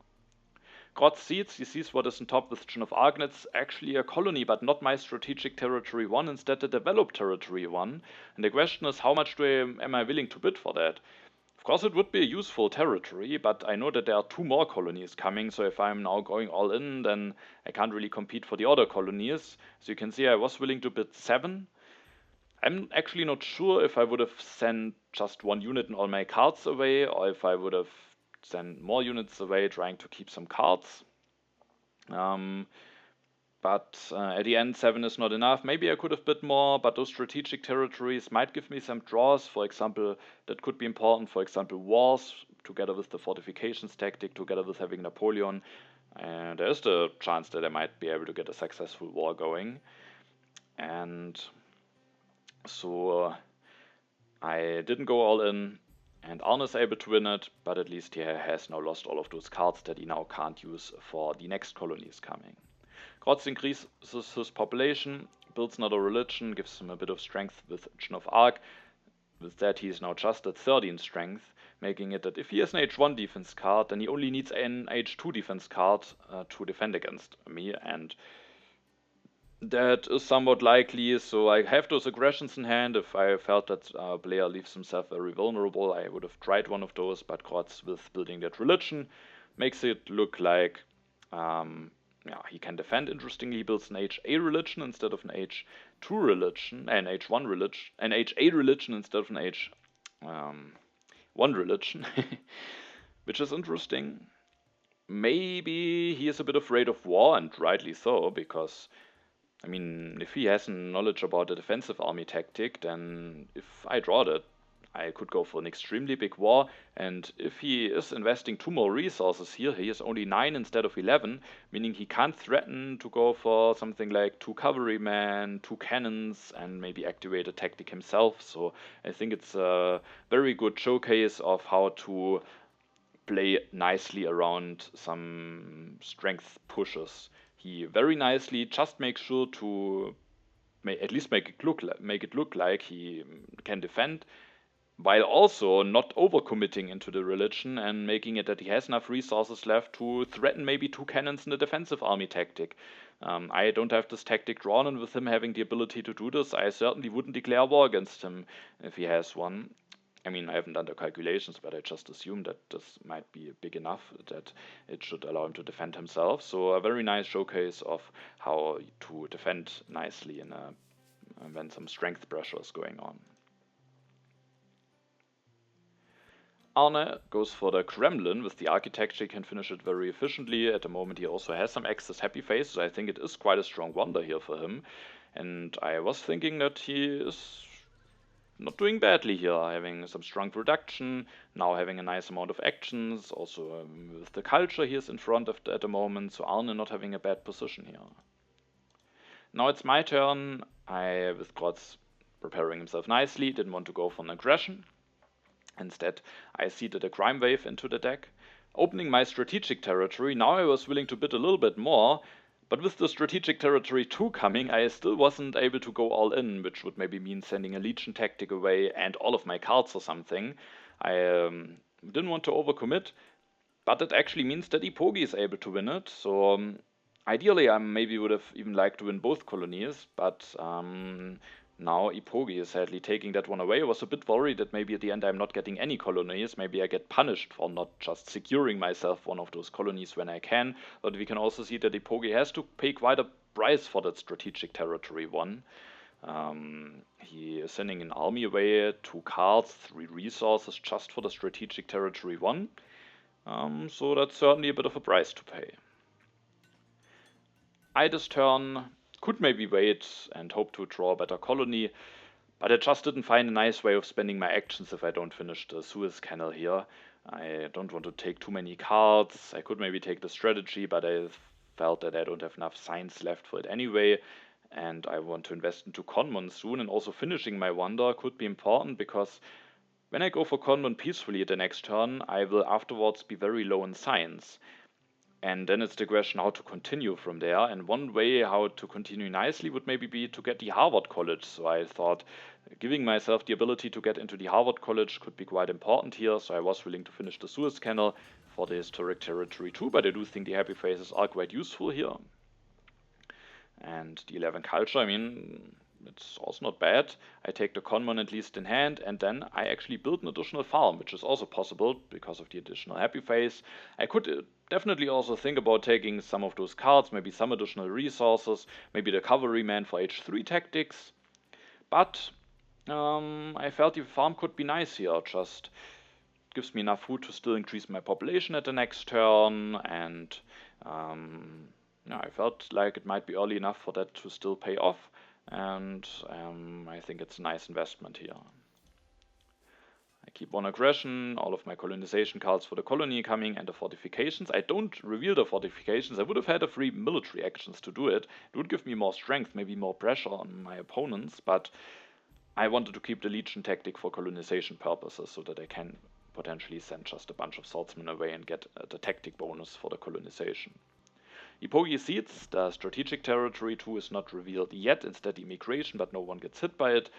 Grozz seeds, he sees what is on top with Joan of Arc. It's actually a colony, but not my strategic territory 1, instead the developed territory 1. And the question is, how much am I willing to bid for that? Of course it would be a useful territory, but I know that there are 2 more colonies coming, so if I'm now going all in, then I can't really compete for the other colonies. So you can see I was willing to bid 7. I'm actually not sure if I would have sent just 1 unit and all my cards away, or if I would have sent more units away trying to keep some cards. But at the end, 7 is not enough. Maybe I could have bid more, but those strategic territories might give me some draws. For example, that could be important. For example, wars, together with the fortifications tactic, together with having Napoleon. And there's the chance that I might be able to get a successful war going. And so I didn't go all in. And Arne is able to win it, but at least he has now lost all of those cards that he now can't use for the next colonies coming. Grozz increases his population, builds another religion, gives him a bit of strength with Joan of Arc. With that, he is now just at 13 strength, making it that if he has an H1 defense card, then he only needs an H2 defense card to defend against me, and that is somewhat likely. So I have those aggressions in hand. If I felt that a player leaves himself very vulnerable, I would have tried one of those, but Grozz, with building that religion, makes it look like yeah, he can defend. Interestingly, he builds an HA religion instead of an H2 religion, an H1 religion, an HA religion instead of an H1 religion, which is interesting. Maybe he is a bit afraid of war, and rightly so, because, I mean, if he has knowledge about the defensive army tactic, then if I draw that, I could go for an extremely big war, and if he is investing 2 more resources here, he has only 9 instead of 11, meaning he can't threaten to go for something like 2 cavalrymen, 2 cannons, and maybe activate a tactic himself. So I think it's a very good showcase of how to play nicely around some strength pushes. He very nicely just makes sure to at least make it look like he can defend, while also not overcommitting into the religion and making it that he has enough resources left to threaten maybe 2 cannons in the defensive army tactic. I don't have this tactic drawn, and with him having the ability to do this, I certainly wouldn't declare war against him if he has one. I mean, I haven't done the calculations, but I just assume that this might be big enough that it should allow him to defend himself. So a very nice showcase of how to defend nicely in when some strength pressure is going on. Arne goes for the Kremlin. With the architecture, he can finish it very efficiently. At the moment, he also has some excess happy faces. I think it is quite a strong wonder here for him. And I was thinking that he is not doing badly here, having some strong production, now having a nice amount of actions. Also, with the culture, he is in front of at the moment, so Arne not having a bad position here. Now it's my turn. With Grozz preparing himself nicely, didn't want to go for an aggression. Instead, I seeded a crime wave into the deck. Opening my strategic territory, now I was willing to bid a little bit more, but with the strategic territory 2 coming, I still wasn't able to go all in, which would maybe mean sending a legion tactic away and all of my cards or something. I didn't want to overcommit, but it actually means that Eepogi is able to win it, so ideally I maybe would have even liked to win both colonies, but now Eepogi is sadly taking that one away. I was a bit worried that maybe at the end I'm not getting any colonies. Maybe I get punished for not just securing myself one of those colonies when I can. But we can also see that Eepogi has to pay quite a price for that strategic territory one. He is sending an army away, 2 cards, 3 resources just for the strategic territory 1. So that's certainly a bit of a price to pay. I this turn could maybe wait and hope to draw a better colony, but I just didn't find a nice way of spending my actions if I don't finish the Suez Canal here. I don't want to take too many cards. I could maybe take the strategy, but I felt that I don't have enough signs left for it anyway, and I want to invest into Conmon soon, and also finishing my wonder could be important, because when I go for Conmon peacefully the next turn, I will afterwards be very low in signs. And then it's the question how to continue from there. And one way how to continue nicely would maybe be to get the Harvard College. So I thought giving myself the ability to get into the Harvard College could be quite important here. So I was willing to finish the Suez Canal for the historic territory too. But I do think the happy faces are quite useful here. And the 11 culture, I mean, it's also not bad. I take the Conmon at least in hand, and then I actually build an additional farm, which is also possible because of the additional happy face. I could definitely also think about taking some of those cards, maybe some additional resources, maybe the cavalryman for H3 tactics. But I felt the farm could be nice here, just gives me enough food to still increase my population at the next turn, and Yeah, I felt like it might be early enough for that to still pay off, and I think it's a nice investment here. I keep one aggression, all of my colonization cards for the colony coming, and the fortifications. I don't reveal the fortifications. I would have had a free military actions to do it. It would give me more strength, maybe more pressure on my opponents, but I wanted to keep the Legion tactic for colonization purposes so that I can potentially send just a bunch of swordsmen away and get the tactic bonus for the colonization. Eepogi Seeds, the strategic territory 2 is not revealed yet, instead immigration, but no one gets hit by it.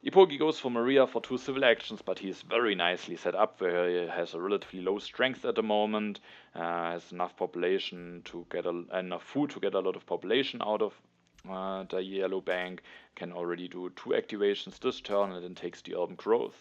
Eepogi goes for Maria for 2 civil actions, but he is very nicely set up where he has a relatively low strength at the moment, has enough population to get enough food to get a lot of population out of the yellow bank, can already do 2 activations this turn and then takes the urban growth.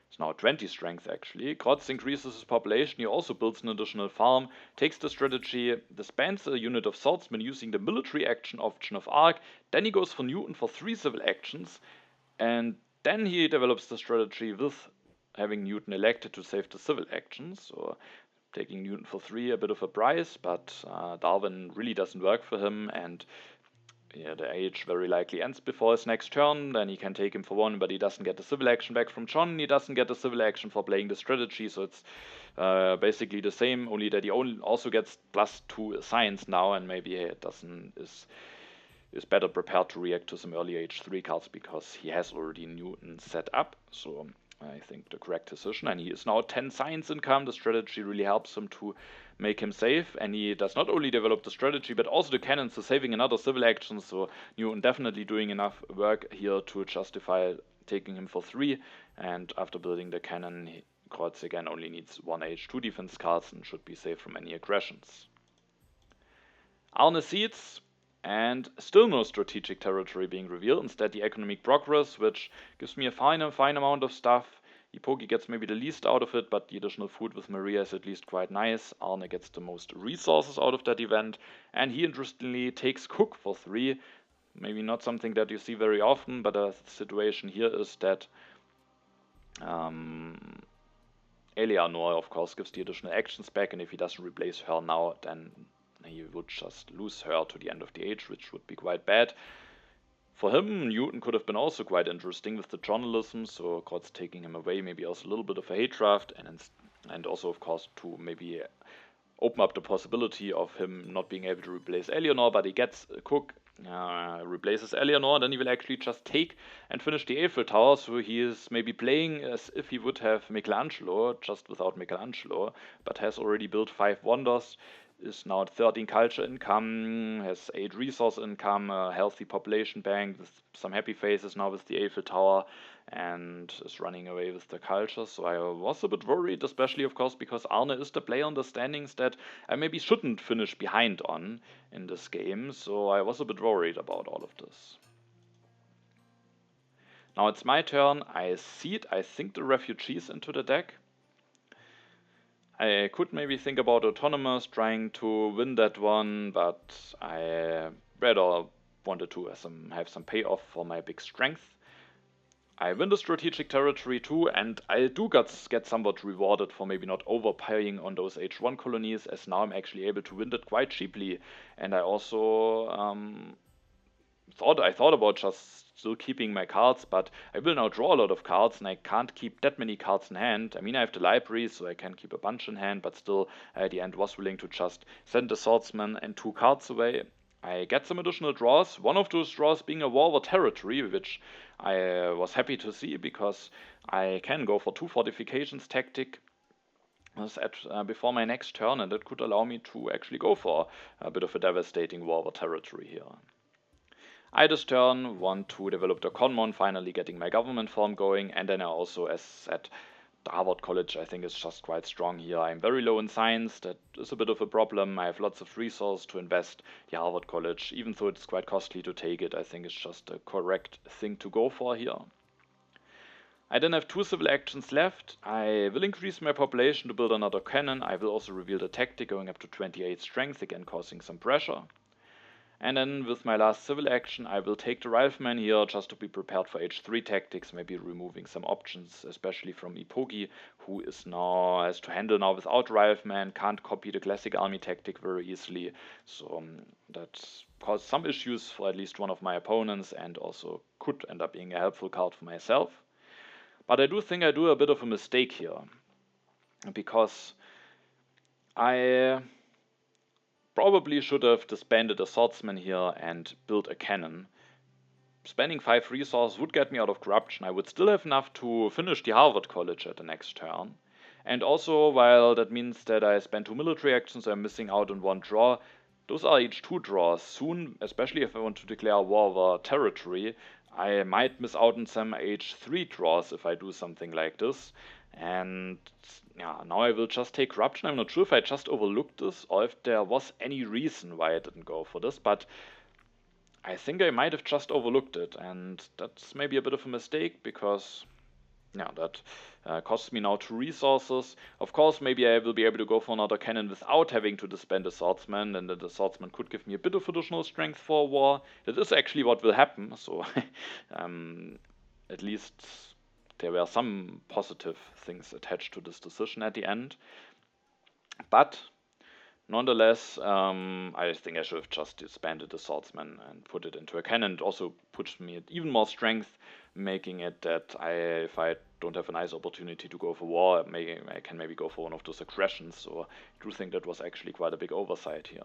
It's now 20 strength actually. Grozz increases his population, he also builds an additional farm, takes the strategy, disbands a unit of swordsmen using the military action option of Arc, then he goes for Newton for 3 civil actions, and then he develops the strategy with having Newton elected to save the civil actions, so taking Newton for 3, a bit of a price, but Darwin really doesn't work for him, and yeah, the age very likely ends before his next turn, then he can take him for 1, but he doesn't get the civil action back from John, he doesn't get the civil action for playing the strategy, so it's basically the same, only that he also gets +2 science now, and maybe it is better prepared to react to some early H3 cards because he has already Newton set up, so I think the correct decision, and he is now 10 science income. The strategy really helps him to make him safe, and he does not only develop the strategy but also the cannons, so saving another civil action, so Newton definitely doing enough work here to justify taking him for 3, and after building the cannon, Grozz again only needs 1 H2 defense cards and should be safe from any aggressions. Arne Seeds, and still no strategic territory being revealed, instead the economic progress, which gives me a fine amount of stuff. Eepogi gets maybe the least out of it, but the additional food with Maria is at least quite nice. Arne gets the most resources out of that event, and he interestingly takes Cook for 3. Maybe not something that you see very often, but the situation here is that Eleanor, of course, gives the additional actions back, and if he doesn't replace her now, then he would just lose her to the end of the age, which would be quite bad. For him, Newton could have been also quite interesting with the journalism, so Grozz taking him away, maybe also a little bit of a hate draft, and also, of course, to maybe open up the possibility of him not being able to replace Eleanor, but he gets Cook, replaces Eleanor, then he will actually just take and finish the Eiffel Tower, so he is maybe playing as if he would have Michelangelo, just without Michelangelo, but has already built 5 wonders, is now at 13 culture income, has 8 resource income, a healthy population bank with some happy faces now with the Eiffel Tower, and is running away with the culture. So I was a bit worried, especially of course because Arne is the player on the standings that I maybe shouldn't finish behind on in this game, so I was a bit worried about all of this. Now it's my turn. I seed, I think, the refugees into the deck. I could maybe think about Autonomous, trying to win that one, but I rather wanted to have some payoff for my big strength. I win the strategic territory too, and I do get somewhat rewarded for maybe not overpaying on those H1 colonies, as now I'm actually able to win that quite cheaply. And I also thought about just still keeping my cards, but I will now draw a lot of cards and I can't keep that many cards in hand. I mean, I have the library, so I can keep a bunch in hand, but still at the end was willing to just send the swordsman and 2 cards away. I get some additional draws, one of those draws being a war territory, which I was happy to see because I can go for 2 fortifications tactic before my next turn, and that could allow me to actually go for a bit of a devastating war territory here. I this turn want to develop the Conmon, finally getting my government farm going, and then I also, as said, the Harvard College I think is just quite strong here. I'm very low in science, that is a bit of a problem. I have lots of resources to invest the Harvard College, even though it's quite costly to take it. I think it's just a correct thing to go for here. I then have 2 civil actions left. I will increase my population to build another cannon. I will also reveal the tactic, going up to 28 strength, again causing some pressure. And then with my last civil action, I will take the Rifleman here just to be prepared for h3 tactics, maybe removing some options, especially from Eepogi, who is now has to handle now without Rifleman, can't copy the classic army tactic very easily. So that caused some issues for at least one of my opponents and also could end up being a helpful card for myself. But I do think I do a bit of a mistake here, because I probably should have disbanded a swordsman here and built a cannon. Spending 5 resources would get me out of corruption. I would still have enough to finish the Harvard College at the next turn. And also, while that means that I spend 2 military actions, I'm missing out on 1 draw. Those are each 2 draws. Soon, especially if I want to declare war over territory, I might miss out on some h3 draws if I do something like this. And yeah, now I will just take corruption. I'm not sure if I just overlooked this or if there was any reason why I didn't go for this, but I think I might have just overlooked it, and that's maybe a bit of a mistake, because yeah, that costs me now 2 resources. Of course, maybe I will be able to go for another cannon without having to disband a swordsman, and then the swordsman could give me a bit of additional strength for war. That is actually what will happen, so at least there were some positive things attached to this decision at the end. But nonetheless, I think I should have just disbanded the swordsman and put it into a cannon. It also puts me at even more strength, making it that if I don't have a nice opportunity to go for war, I can maybe go for one of those aggressions. So I do think that was actually quite a big oversight here.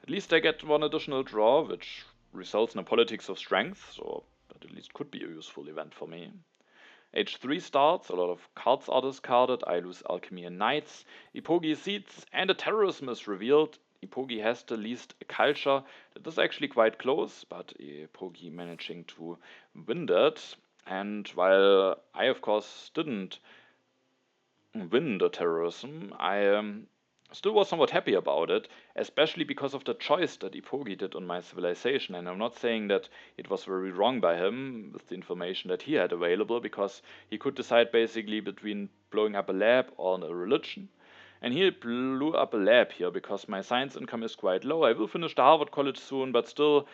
At least I get 1 additional draw, which results in a politics of strength, so that at least could be a useful event for me. h3 starts, a lot of cards are discarded, I lose Alchemy and Knights, Eepogi Seeds, and a Terrorism is revealed. Eepogi has the least culture. That is actually quite close, but Eepogi managing to win that. And while I, of course, didn't win the Terrorism, I still was somewhat happy about it, especially because of the choice that Eepogi did on my civilization. And I'm not saying that it was very wrong by him with the information that he had available, because he could decide basically between blowing up a lab or a religion. And he blew up a lab here because my science income is quite low. I will finish the Harvard College soon, but still,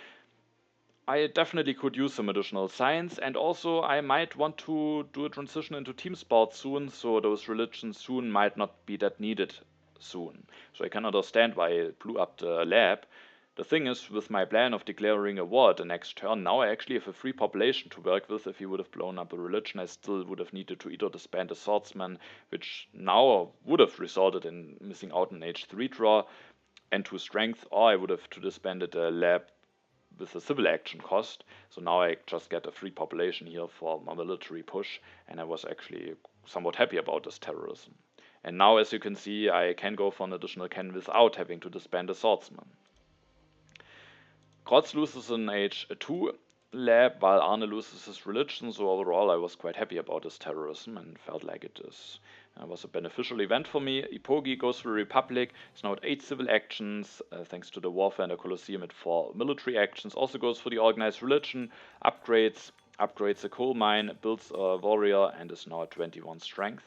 I definitely could use some additional science, and also I might want to do a transition into team sports soon, so those religions soon might not be that needed soon. So I can understand why I blew up the lab. The thing is, with my plan of declaring a war at the next turn, now I actually have a free population to work with. If he would have blown up a religion, I still would have needed to either disband a swordsman, which now would have resulted in missing out on h3 draw and 2 strength, or I would have to disbanded a lab with a civil action cost. So now I just get a free population here for my military push, and I was actually somewhat happy about this terrorism. And now, as you can see, I can go for an additional cannon without having to disband a swordsman. Grozz loses an h2 lab, while Arne loses his religion, so overall I was quite happy about this terrorism and felt like it was a beneficial event for me. Eepogi goes for Republic, it's now at 8 civil actions, thanks to the Warfare and the Colosseum at 4 military actions. Also goes for the Organized Religion, upgrades a coal mine, builds a warrior, and is now at 21 strength.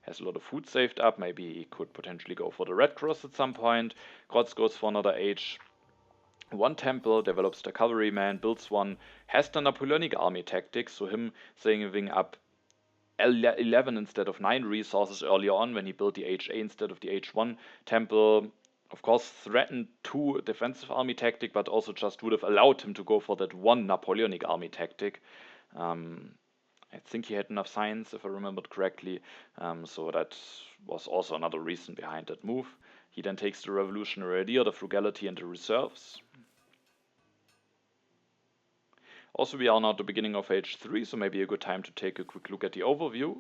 Has a lot of food saved up, maybe he could potentially go for the Red Cross at some point. Grozz goes for another H1 temple, develops the cavalryman, builds one, has the Napoleonic army tactics, so him saving up 11 instead of 9 resources earlier on when he built the HA instead of the H1 temple. Of course, threatened 2 defensive army tactic, but also just would have allowed him to go for that 1 Napoleonic army tactic. I think he had enough science, if I remembered correctly, so that was also another reason behind that move. He then takes the Revolutionary Idea, the Frugality, and the Reserves. Also, we are now at the beginning of H3, so maybe a good time to take a quick look at the overview.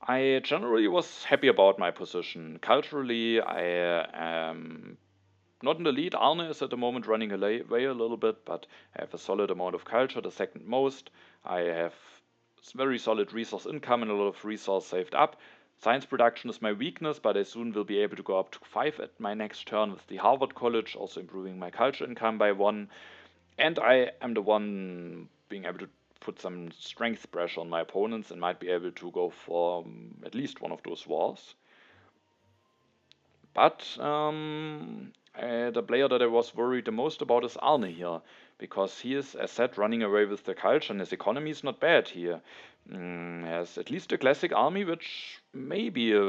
I generally was happy about my position. Culturally, I am not in the lead. Arne is at the moment running away a little bit, but I have a solid amount of culture, the second most. I have very solid resource income and a lot of resource saved up. Science production is my weakness, but I soon will be able to go up to 5 at my next turn with the Harvard College, also improving my culture income by 1. And I am the one being able to put some strength pressure on my opponents and might be able to go for at least one of those wars. But the player that I was worried the most about is Arne here, because he is, as said, running away with the culture, and his economy is not bad here. Has at least a classic army, which maybe it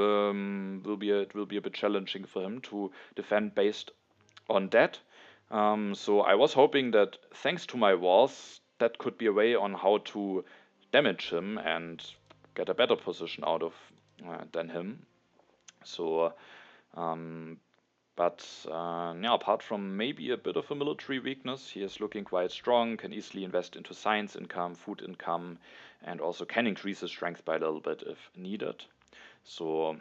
will be a bit challenging for him to defend based on that. So I was hoping that thanks to my wars, that could be a way on how to damage him and get a better position out of than him. So, um, yeah, apart from maybe a bit of a military weakness, he is looking quite strong, can easily invest into science income, food income, and also can increase his strength by a little bit if needed. So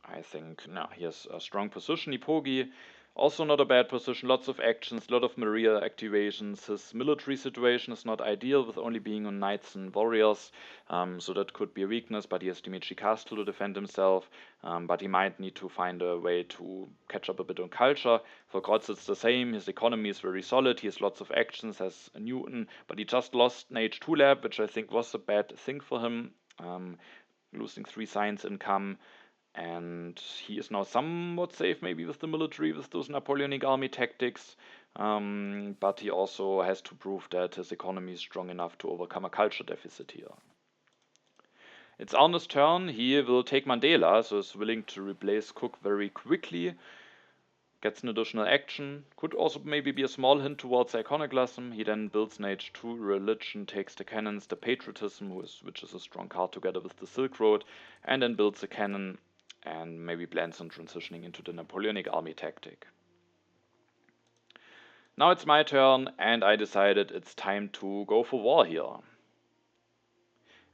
I think no, he has a strong position. Eepogi, also not a bad position. Lots of actions, a lot of Maria activations. His military situation is not ideal with only being on knights and warriors, so that could be a weakness. But he has Dimitri Castle to defend himself. But he might need to find a way to catch up a bit on culture. For Grozz, it's the same. His economy is very solid. He has lots of actions, has Newton, but he just lost an H2 lab, which I think was a bad thing for him. Losing 3 science income. And he is now somewhat safe, maybe with the military, with those Napoleonic army tactics. But he also has to prove that his economy is strong enough to overcome a culture deficit here. It's Arne's turn. He will take Mandela, so is willing to replace Cook very quickly. Gets an additional action. Could also maybe be a small hint towards iconoclasm. He then builds an H2 religion, takes the cannons, the patriotism, which is a strong card together with the Silk Road, and then builds a cannon and maybe plans on transitioning into the Napoleonic army tactic. Now it's my turn, and I decided it's time to go for war here.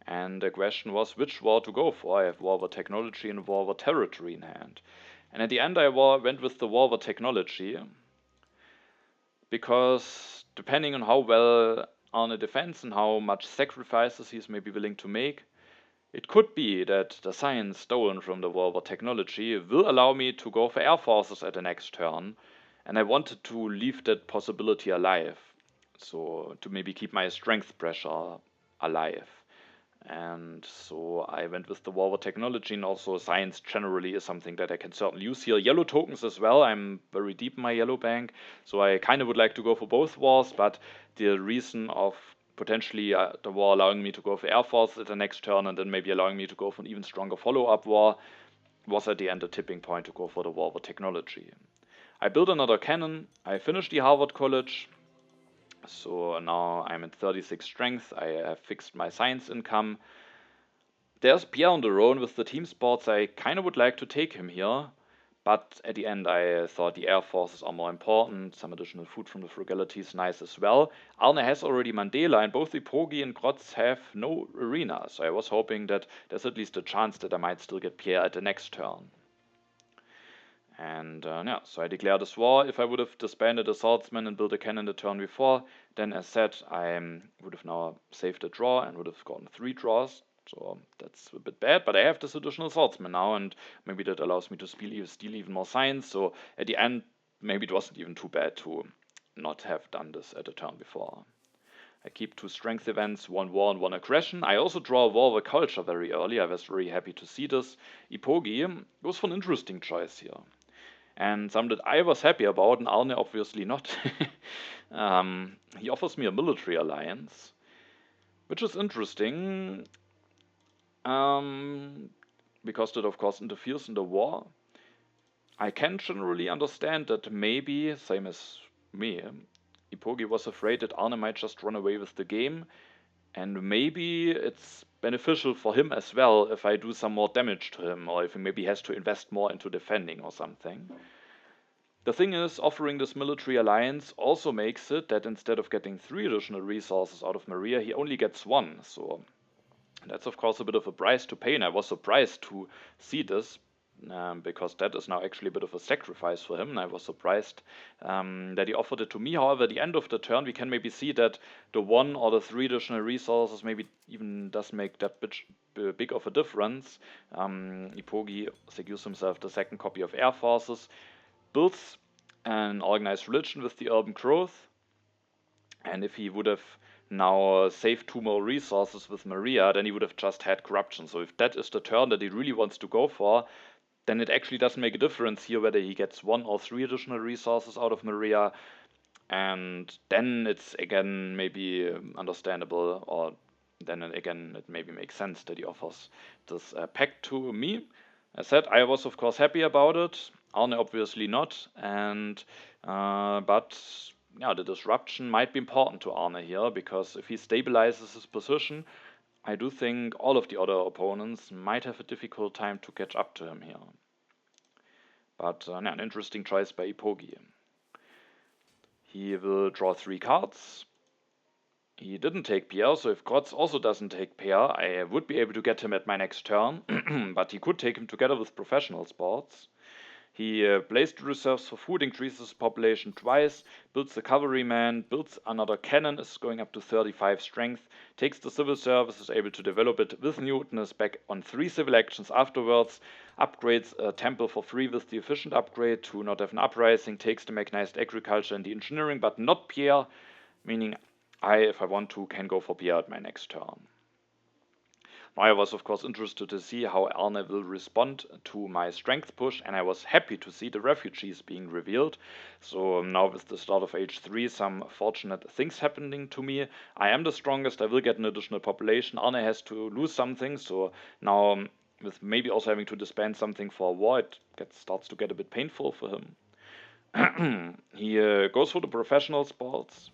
And the question was which war to go for. I have war over technology and war over territory in hand. And at the end I went with the war over technology, because depending on how well Arne defends and how much sacrifices he's maybe willing to make, it could be that the science stolen from the war over technology will allow me to go for air forces at the next turn, and I wanted to leave that possibility alive, so to maybe keep my strength pressure alive. And so I went with the war over technology, and also science generally is something that I can certainly use here. Yellow tokens as well, I'm very deep in my yellow bank, so I kind of would like to go for both wars, but the reason of potentially the war allowing me to go for air force at the next turn and then maybe allowing me to go for an even stronger follow-up war was at the end a tipping point to go for the war over technology. I built another cannon, I finished the Harvard College, so now I'm at 36 strength, I have fixed my science income. There's Pierre on the Rhone with the team sports, I kind of would like to take him here, but at the end I thought the air forces are more important, some additional food from the frugality is nice as well. Arne has already Mandela, and both Eepogi and Grozz have no arena, so I was hoping that there's at least a chance that I might still get Pierre at the next turn. And yeah, so I declared this war. If I would have disbanded the swordsman and built a cannon the turn before, then as said, I would have now saved a draw and would have gotten 3 draws. So that's a bit bad, but I have this additional swordsman now, and maybe that allows me to steal even more science. So at the end, maybe it wasn't even too bad to not have done this at the turn before. I keep 2 strength events, 1 war and 1 aggression. I also draw a war over culture very early. I was very happy to see this. Eepogi goes for an interesting choice here, and some that I was happy about, and Arne obviously not. He offers me a military alliance, which is interesting, because that of course interferes in the war. I can generally understand that maybe, same as me, Eepogi was afraid that Arne might just run away with the game, and maybe it's beneficial for him as well if I do some more damage to him, or if he maybe has to invest more into defending or something. The thing is, offering this military alliance also makes it that instead of getting 3 additional resources out of Maria, he only gets 1, so that's of course a bit of a price to pay, and I was surprised to see this, because that is now actually a bit of a sacrifice for him, and I was surprised that he offered it to me. However, at the end of the turn, we can maybe see that the 1 or the 3 additional resources maybe even doesn't make that big of a difference. Eepogi secures himself the 2nd copy of Air Forces, builds an organized religion with the urban growth, and if he would have now saved 2 more resources with Maria, then he would have just had corruption. So if that is the turn that he really wants to go for, then it actually doesn't make a difference here whether he gets 1 or 3 additional resources out of Maria, and then it's again maybe understandable, or then again it maybe makes sense that he offers this pact to me. As said, I was of course happy about it, Arne obviously not, and but yeah, the disruption might be important to Arne here, because if he stabilizes his position, I do think all of the other opponents might have a difficult time to catch up to him here. But yeah, an interesting choice by Eepogi. He will draw 3 cards. He didn't take Pierre, so if Grozz also doesn't take Pierre, I would be able to get him at my next turn, but he could take him together with professional sports. He placed reserves for food, increases his population twice, builds the cavalryman, builds another cannon, is going up to 35 strength, takes the civil service, is able to develop it with Newton, is back on 3 civil actions afterwards, upgrades a temple for free with the efficient upgrade to not have an uprising, takes the mechanized agriculture and the engineering, but not Pierre, meaning I, if I want to, can go for Pierre at my next turn. I was of course interested to see how Arne will respond to my strength push, and I was happy to see the refugees being revealed. So now with the start of age 3, some fortunate things happening to me. I am the strongest, I will get an additional population. Arne has to lose something, so now with maybe also having to disband something for a war, it starts to get a bit painful for him. He goes for the professional sports,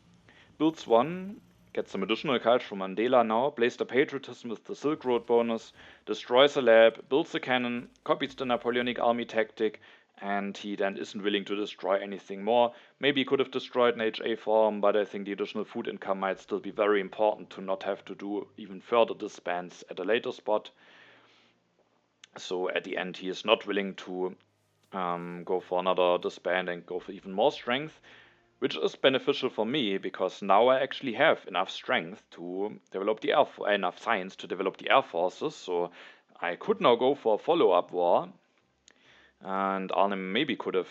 builds 1, gets some additional cards from Mandela now, plays the patriotism with the Silk Road bonus, destroys a lab, builds a cannon, copies the Napoleonic army tactic, and he then isn't willing to destroy anything more. Maybe he could have destroyed an HA farm, but I think the additional food income might still be very important to not have to do even further disbands at a later spot. So at the end he is not willing to go for another disband and go for even more strength, which is beneficial for me, because now I actually have enough strength to develop the enough science to develop the air forces, so I could now go for a follow-up war, and Arne maybe could have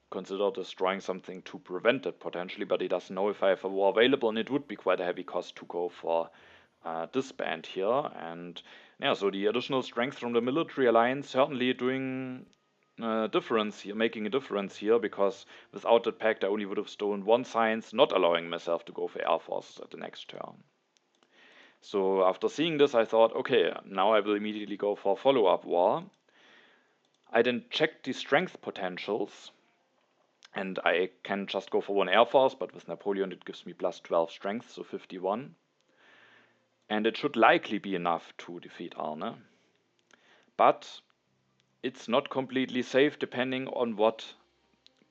considered destroying something to prevent it potentially, but he doesn't know if I have a war available, and it would be quite a heavy cost to go for disband here. And yeah, so the additional strength from the military alliance certainly doing difference here, making a difference here, because without that pact I only would have stolen 1 science, not allowing myself to go for air forces at the next turn. So after seeing this, I thought, okay, now I will immediately go for a follow-up war. I then checked the strength potentials, and I can just go for 1 air force, but with Napoleon it gives me plus 12 strength, so 51. And it should likely be enough to defeat Arne. But it's not completely safe depending on what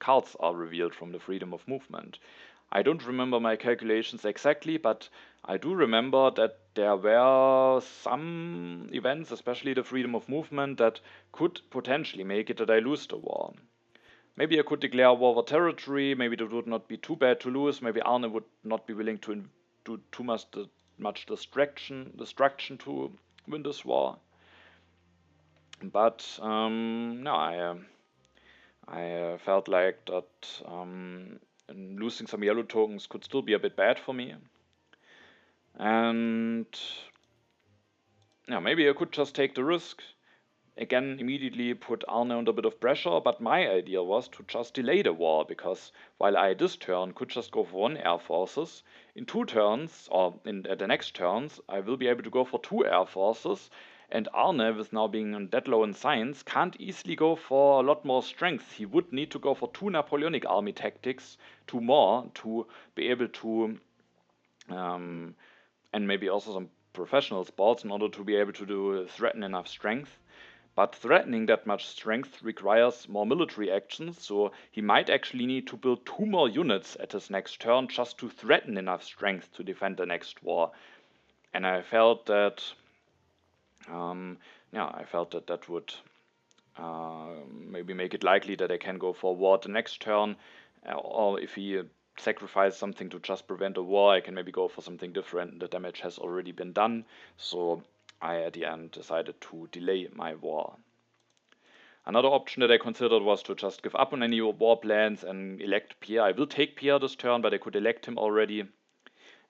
cards are revealed from the freedom of movement. I don't remember my calculations exactly, but I do remember that there were some events, especially the freedom of movement, that could potentially make it that I lose the war. Maybe I could declare war over territory, maybe that would not be too bad to lose, maybe Arne would not be willing to do too much destruction to win this war. But no, I felt like that losing some yellow tokens could still be a bit bad for me. And yeah, maybe I could just take the risk. Again, immediately put Arne under a bit of pressure, but my idea was to just delay the war, because while I this turn could just go for 1 air forces, in 2 turns, or in the next turns, I will be able to go for 2 air forces, and Arne, with now being that low in science, can't easily go for a lot more strength. He would need to go for 2 Napoleonic army tactics, 2 more, to be able to, and maybe also some professional sports in order to be able to threaten enough strength. But threatening that much strength requires more military actions, so he might actually need to build 2 more units at his next turn just to threaten enough strength to defend the next war. And I felt that that would maybe make it likely that I can go for war the next turn, or if he sacrifices something to just prevent a war, I can maybe go for something different. The damage has already been done, so I at the end decided to delay my war. Another option that I considered was to just give up on any war plans and elect Pierre. I will take Pierre this turn, but I could elect him already.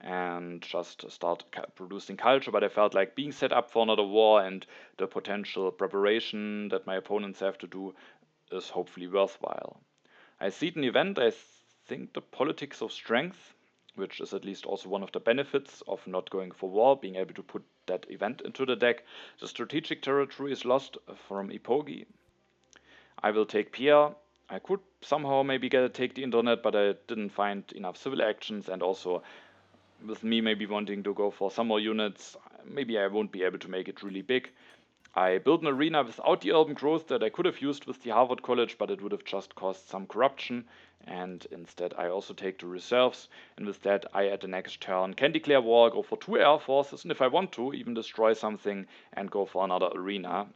and just start producing culture, but I felt like being set up for another war and the potential preparation that my opponents have to do is hopefully worthwhile. I see it in event, I think the politics of strength, which is at least also one of the benefits of not going for war, being able to put that event into the deck. The strategic territory is lost from Eepogi. I will take Pierre. I could somehow maybe take the internet, but I didn't find enough civil actions, and also with me maybe wanting to go for some more units, maybe I won't be able to make it really big. I built an arena without the urban growth that I could have used with the Harvard College, but it would have just caused some corruption, and instead I also take the reserves, and with that I at the next turn can declare war, go for 2 air forces, and if I want to, even destroy something and go for another arena.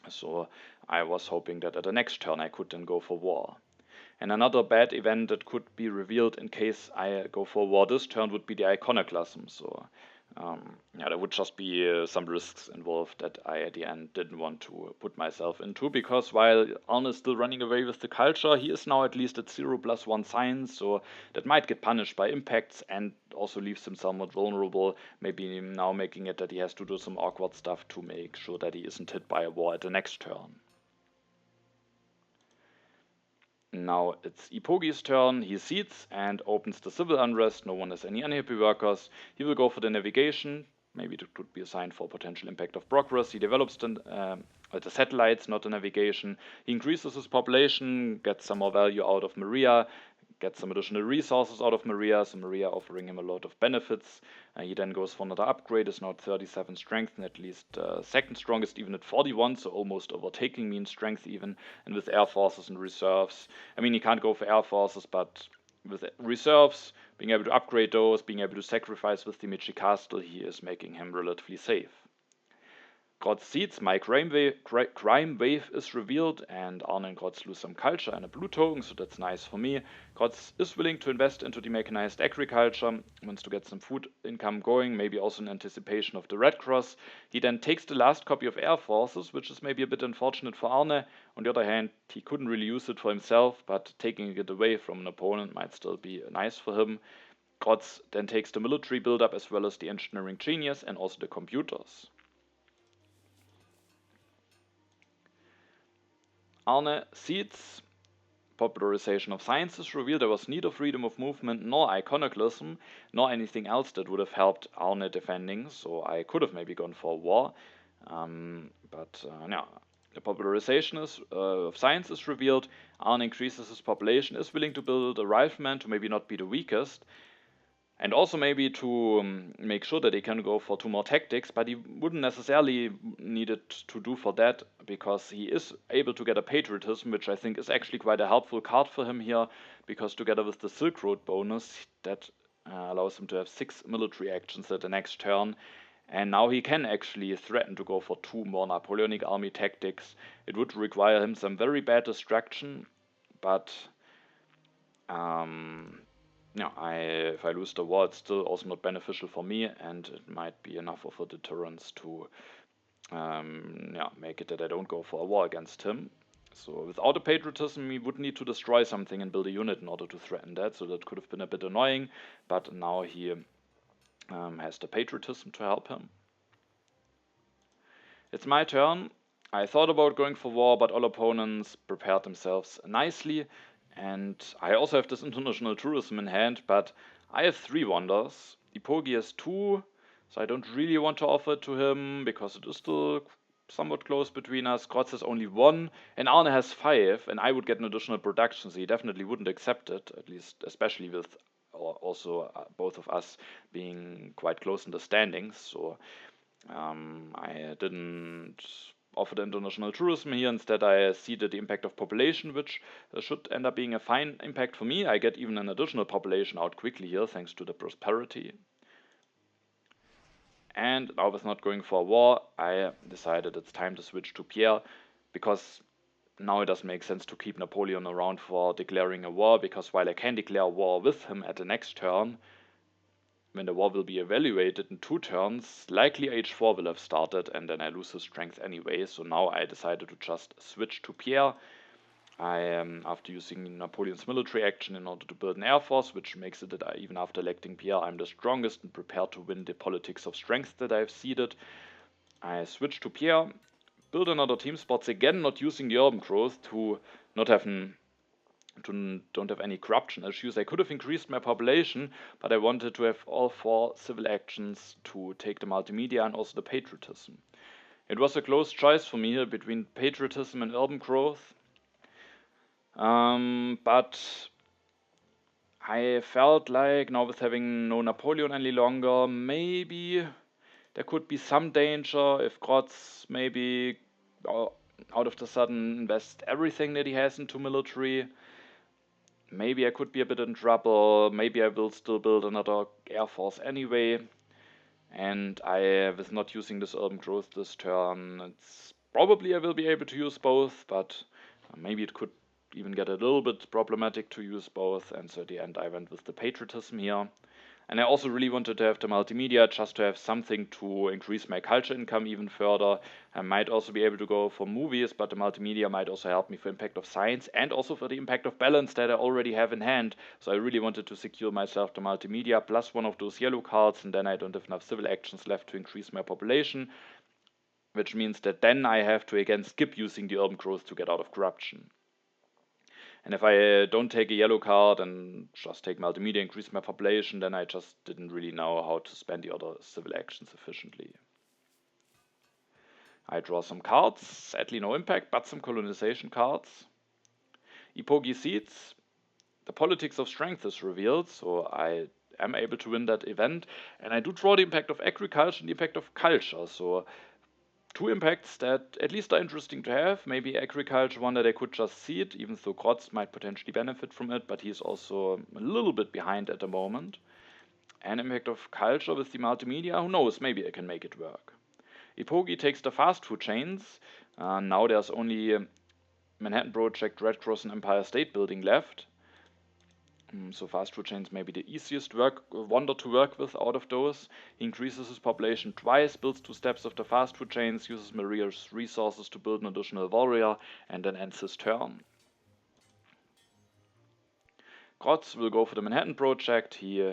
So I was hoping that at the next turn I could then go for war. And another bad event that could be revealed in case I go for war this turn would be the iconoclasm. So yeah, there would just be some risks involved that I at the end didn't want to put myself into, because while Arne is still running away with the culture, he is now at least at 0+1 science, so that might get punished by impacts and also leaves him somewhat vulnerable, maybe now making it that he has to do some awkward stuff to make sure that he isn't hit by a war at the next turn. Now it's Eepogi's turn. He seeds and opens the civil unrest. No one has any unhappy workers. He will go for the navigation. Maybe it could be a sign for potential impact of progress. He develops the satellites, not the navigation. He increases his population, gets some more value out of Maria, gets some additional resources out of Maria, so Maria offering him a lot of benefits. He then goes for another upgrade, is now at 37 strength and at least second strongest, even at 41, so almost overtaking me in strength even, and with air forces and reserves. I mean, he can't go for air forces, but with reserves, being able to upgrade those, being able to sacrifice with the Michi Castle, he is making him relatively safe. Grozz seeds, my crime wave is revealed, and Arne and Grozz lose some culture and a blue token, so that's nice for me. Grozz is willing to invest into the mechanized agriculture, wants to get some food income going, maybe also in anticipation of the Red Cross. He then takes the last copy of Air Forces, which is maybe a bit unfortunate for Arne. On the other hand, he couldn't really use it for himself, but taking it away from an opponent might still be nice for him. Grozz then takes the military buildup as well as the engineering genius and also the computers. Arne seeds, popularization of science is revealed. There was neither freedom of movement nor iconoclasm, nor anything else that would have helped Arne defending, so I could have maybe gone for war. But yeah, the popularization of science is revealed. Arne increases his population, is willing to build a rifleman to maybe not be the weakest, and also maybe to make sure that he can go for 2 more tactics, but he wouldn't necessarily need it to do for that, because he is able to get a patriotism, which I think is actually quite a helpful card for him here, because together with the Silk Road bonus, that allows him to have 6 military actions at the next turn. And now he can actually threaten to go for 2 more Napoleonic army tactics. It would require him some very bad distraction, but yeah, if I lose the war, it's still also not beneficial for me, and it might be enough of a deterrence to yeah, make it that I don't go for a war against him. So without a patriotism, he would need to destroy something and build a unit in order to threaten that, so that could have been a bit annoying, but now he has the patriotism to help him. It's my turn. I thought about going for war, but all opponents prepared themselves nicely. And I also have this international tourism in hand, but I have 3 wonders. Eepogi has 2, so I don't really want to offer it to him, because it is still somewhat close between us. Grozz has only 1, and Arne has 5, and I would get an additional production, so he definitely wouldn't accept it, at least especially with also both of us being quite close in the standings. So I didn't offer the international tourism here. Instead, I ceded the impact of population, which should end up being a fine impact for me. I get even an additional population out quickly here, thanks to the prosperity. And now with not going for a war, I decided it's time to switch to Pierre, because now it doesn't make sense to keep Napoleon around for declaring a war, because while I can declare war with him at the next turn, when the war will be evaluated in 2 turns, likely H4 will have started, and then I lose his strength anyway, so now I decided to just switch to Pierre. after using Napoleon's military action in order to build an air force, which makes it that even after electing Pierre, I'm the strongest and prepared to win the politics of strength that I've seeded. I switch to Pierre, build another team spots again, not using the urban growth to not have don't have any corruption issues. I could have increased my population, but I wanted to have all 4 civil actions to take the multimedia and also the patriotism. It was a close choice for me here between patriotism and urban growth. But I felt like now with having no Napoleon any longer, maybe there could be some danger if Grozz maybe out of the sudden invest everything that he has into military. Maybe I could be a bit in trouble. Maybe I will still build another air force anyway. And I, with not using this urban growth this turn, it's probably I will be able to use both, but maybe it could even get a little bit problematic to use both. And so at the end I went with the patriotism here. And I also really wanted to have the multimedia just to have something to increase my culture income even further. I might also be able to go for movies, but the multimedia might also help me for impact of science and also for the impact of balance that I already have in hand. So I really wanted to secure myself the multimedia plus one of those yellow cards, and then I don't have enough civil actions left to increase my population, which means that then I have to again skip using the urban growth to get out of corruption. And if I don't take a yellow card and just take multimedia, increase my population, then I just didn't really know how to spend the other civil actions efficiently. I draw some cards, sadly no impact, but some colonization cards. Eepogi Seeds, the politics of strength is revealed, so I am able to win that event. And I do draw the impact of agriculture and the impact of culture, so 2 impacts that at least are interesting to have. Maybe agriculture, one that I could just see it, even though Grozz might potentially benefit from it, but he's also a little bit behind at the moment. And impact of culture with the multimedia, who knows, maybe I can make it work. Eepogi takes the fast food chains. Now there's only Manhattan Project, Red Cross and Empire State Building left. So fast food chains may be the easiest wonder to work with out of those. He increases his population twice, builds 2 steps of the fast food chains, uses Maria's resources to build an additional warrior, and then ends his turn. Grozz will go for the Manhattan Project. He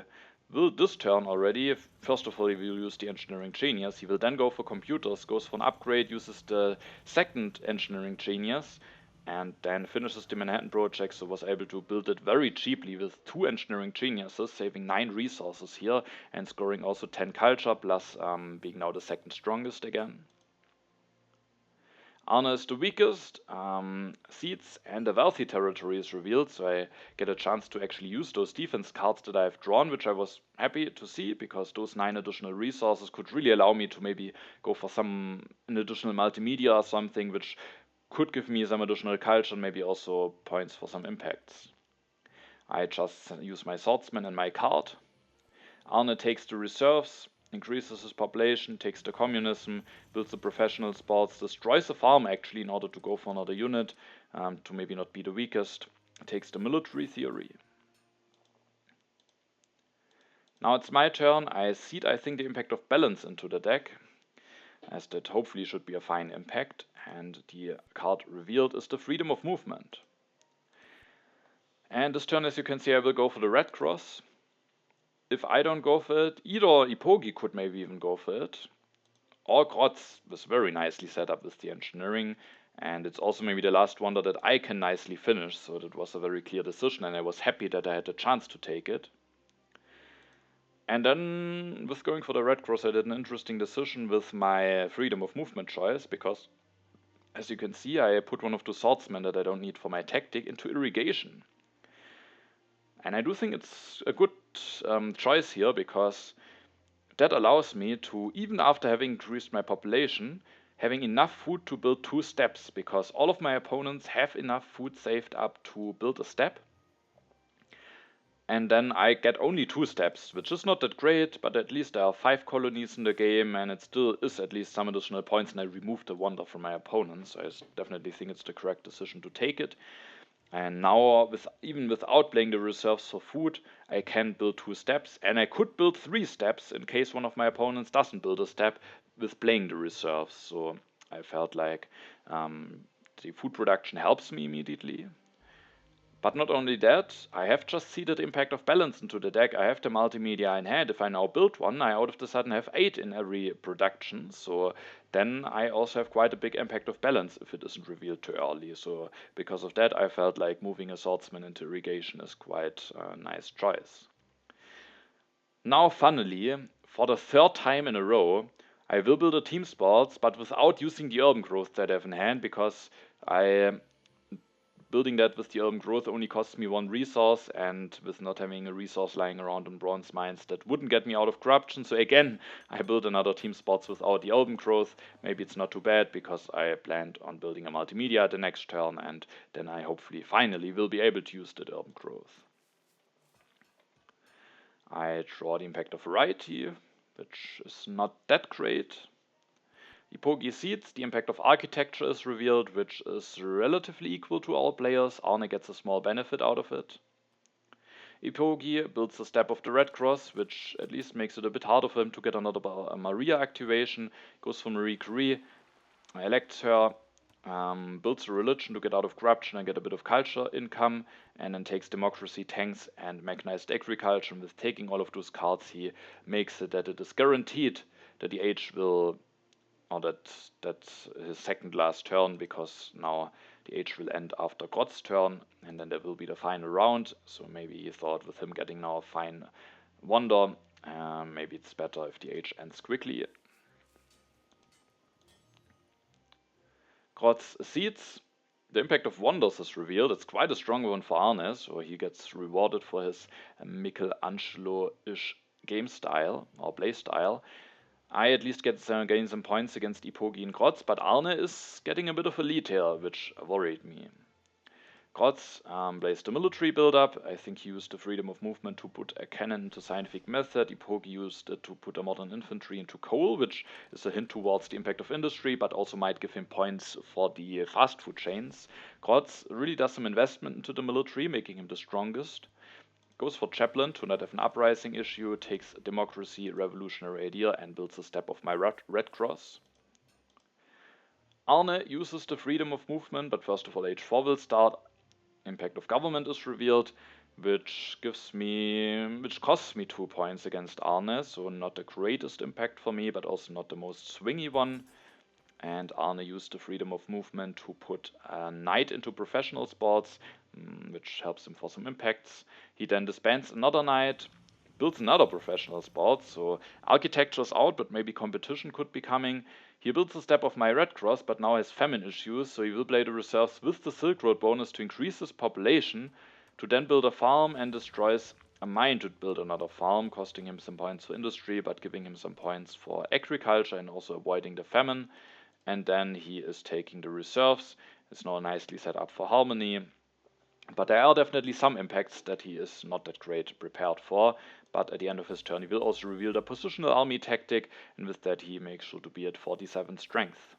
will this turn already. First of all, he will use the engineering genius. He will then go for computers, goes for an upgrade, uses the second engineering genius, and then finishes the Manhattan Project, so was able to build it very cheaply with 2 engineering geniuses, saving 9 resources here, and scoring also 10 culture, plus being now the second strongest again. Arne is the weakest, seeds and a wealthy territory is revealed, so I get a chance to actually use those defense cards that I've drawn, which I was happy to see, because those 9 additional resources could really allow me to maybe go for an additional multimedia or something, which could give me some additional culture and maybe also points for some impacts. I just use my swordsman and my card. Arne takes the reserves, increases his population, takes the communism, builds the professional sports, destroys the farm actually in order to go for another unit, to maybe not be the weakest, takes the military theory. Now it's my turn. I seed, I think, the impact of balance into the deck, as that hopefully should be a fine impact, and the card revealed is the freedom of movement. And this turn, as you can see, I will go for the red cross. If I don't go for it, either Eepogi could maybe even go for it, or Grozz was very nicely set up with the engineering, and it's also maybe the last wonder that I can nicely finish, so that was a very clear decision, and I was happy that I had the chance to take it. And then, with going for the red cross, I did an interesting decision with my freedom of movement choice, because, as you can see, I put one of the swordsmen that I don't need for my tactic into irrigation. And I do think it's a good choice here, because that allows me to, even after having increased my population, having enough food to build 2 steps, because all of my opponents have enough food saved up to build a step. And then I get only 2 steps, which is not that great, but at least there are 5 colonies in the game, and it still is at least some additional points, and I removed the wonder from my opponents. So I definitely think it's the correct decision to take it. And now, even without playing the reserves for food, I can build 2 steps, and I could build 3 steps in case one of my opponents doesn't build a step with playing the reserves. So I felt like obviously food production helps me immediately. But not only that, I have just seeded Impact of Balance into the deck. I have the multimedia in hand. If I now build one, I out of the sudden have 8 in every production. So then I also have quite a big Impact of Balance if it isn't revealed too early. So because of that, I felt like moving a Swordsman into Irrigation is quite a nice choice. Now, funnily, for the 3rd time in a row, I will build a Team Sports, but without using the Urban Growth that I have in hand, because building that with the Urban Growth only costs me 1 resource, and with not having a resource lying around in Bronze Mines, that wouldn't get me out of corruption. So again, I built another Team Sports without the Urban Growth. Maybe it's not too bad, because I planned on building a multimedia the next turn, and then I hopefully finally will be able to use the Urban Growth. I draw the Impact of Variety, which is not that great. Eepogi Seeds, the Impact of Architecture is revealed, which is relatively equal to all players. Arne gets a small benefit out of it. Eepogi builds the Step of the Red Cross, which at least makes it a bit harder for him to get another Maria activation. Goes for Marie Curie, elects her, builds a religion to get out of corruption and get a bit of culture income, and then takes democracy, tanks, and mechanized agriculture. And with taking all of those cards, he makes it that it is guaranteed that the age will, or that's his second last turn, because now the age will end after Grozz's turn, and then there will be the final round. So maybe he thought with him getting now a fine wonder, maybe it's better if the age ends quickly. Grozz Seeds, the Impact of Wonders is revealed. It's quite a strong one for Arne, so he gets rewarded for his Michelangelo-ish game style or play style. I at least gain some points against Eepogi and Grozz, but Arne is getting a bit of a lead here, which worried me. Grozz plays the military build-up. I think he used the freedom of movement to put a cannon into scientific method. Eepogi used it to put a modern infantry into coal, which is a hint towards the impact of industry, but also might give him points for the fast food chains. Grozz really does some investment into the military, making him the strongest. Goes for Chaplain to not have an uprising issue, takes Democracy, Revolutionary Idea, and builds a Step of my Red Cross. Arne uses the freedom of movement, but first of all H4 will start. Impact of Government is revealed, which costs me 2 points against Arne, so not the greatest impact for me, but also not the most swingy one. And Arne used the freedom of movement to put a knight into professional sports, which helps him for some impacts. He then disbands another knight, builds another professional sport, so architecture is out, but maybe competition could be coming. He builds a Step of my Red Cross, but now has famine issues, so he will play the reserves with the Silk Road bonus to increase his population, to then build a farm, and destroys a mine to build another farm, costing him some points for industry, but giving him some points for agriculture and also avoiding the famine. And then he is taking the reserves. It's now nicely set up for harmony. But there are definitely some impacts that he is not that great prepared for. But at the end of his turn, he will also reveal the positional army tactic, and with that he makes sure to be at 47 strength.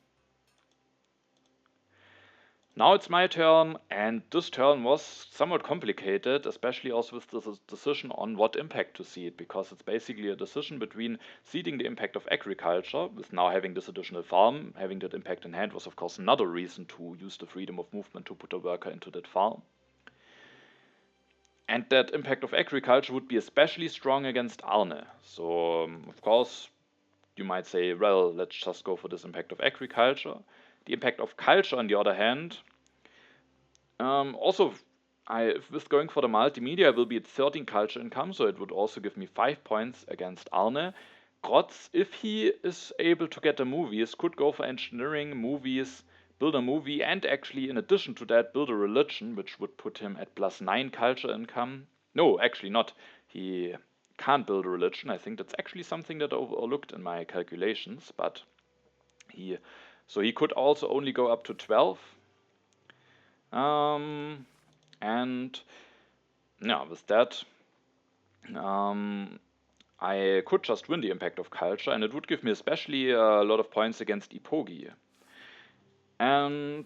Now it's my turn, and this turn was somewhat complicated, especially also with the decision on what impact to seed, because it's basically a decision between seeding the impact of agriculture, with now having this additional farm. Having that impact in hand was of course another reason to use the freedom of movement to put a worker into that farm. And that impact of agriculture would be especially strong against Arne. So of course you might say, well, let's just go for this impact of agriculture. The impact of culture, on the other hand, with going for the multimedia, I will be at 13 culture income, so it would also give me 5 points against Arne. Grozz, if he is able to get the movies, could go for engineering, movies, build a movie, and actually, in addition to that, build a religion, which would put him at +9 culture income. No, actually not. He can't build a religion. I think that's actually something that I overlooked in my calculations, but he could also only go up to 12. And yeah, with that, I could just win the impact of culture, and it would give me especially a lot of points against Eepogi. And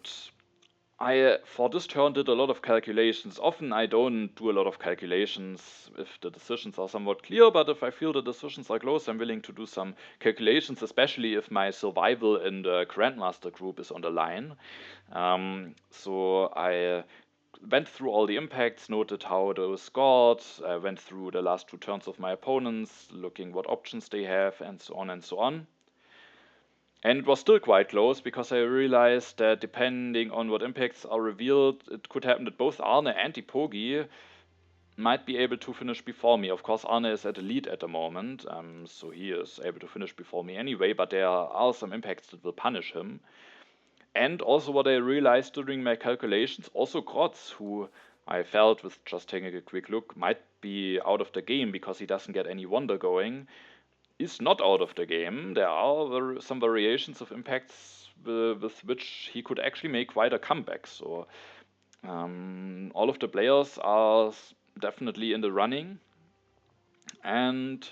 I, for this turn, did a lot of calculations. Often I don't do a lot of calculations if the decisions are somewhat clear, but if I feel the decisions are close, I'm willing to do some calculations, especially if my survival in the Grandmaster group is on the line. So I went through all the impacts, noted how those scored, I went through the last 2 turns of my opponents, looking what options they have, and so on and so on. And it was still quite close because I realized that depending on what impacts are revealed, it could happen that both Arne and Eepogi might be able to finish before me. Of course, Arne is at the lead at the moment, so he is able to finish before me anyway, but there are some impacts that will punish him. And also what I realized during my calculations, also Grozz, who I felt with just taking a quick look might be out of the game because he doesn't get any wonder going, is not out of the game. There are some variations of impacts with which he could actually make quite a comeback. So all of the players are definitely in the running. And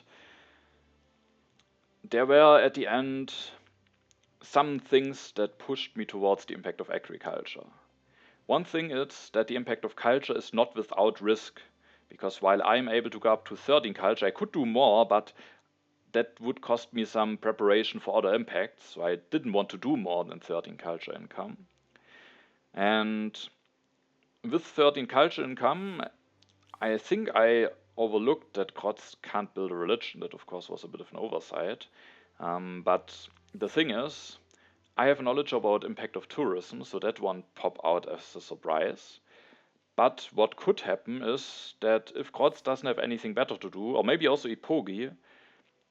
there were at the end some things that pushed me towards the impact of agriculture. One thing is that the impact of culture is not without risk, because while I'm able to go up to 13 culture, I could do more, but that would cost me some preparation for other impacts, so I didn't want to do more than 13 culture income. And with 13 culture income, I think I overlooked that Grozz can't build a religion. That, of course, was a bit of an oversight. But the thing is, I have knowledge about impact of tourism, so that one popped out as a surprise. But what could happen is that if Grozz doesn't have anything better to do, or maybe also Eepogi,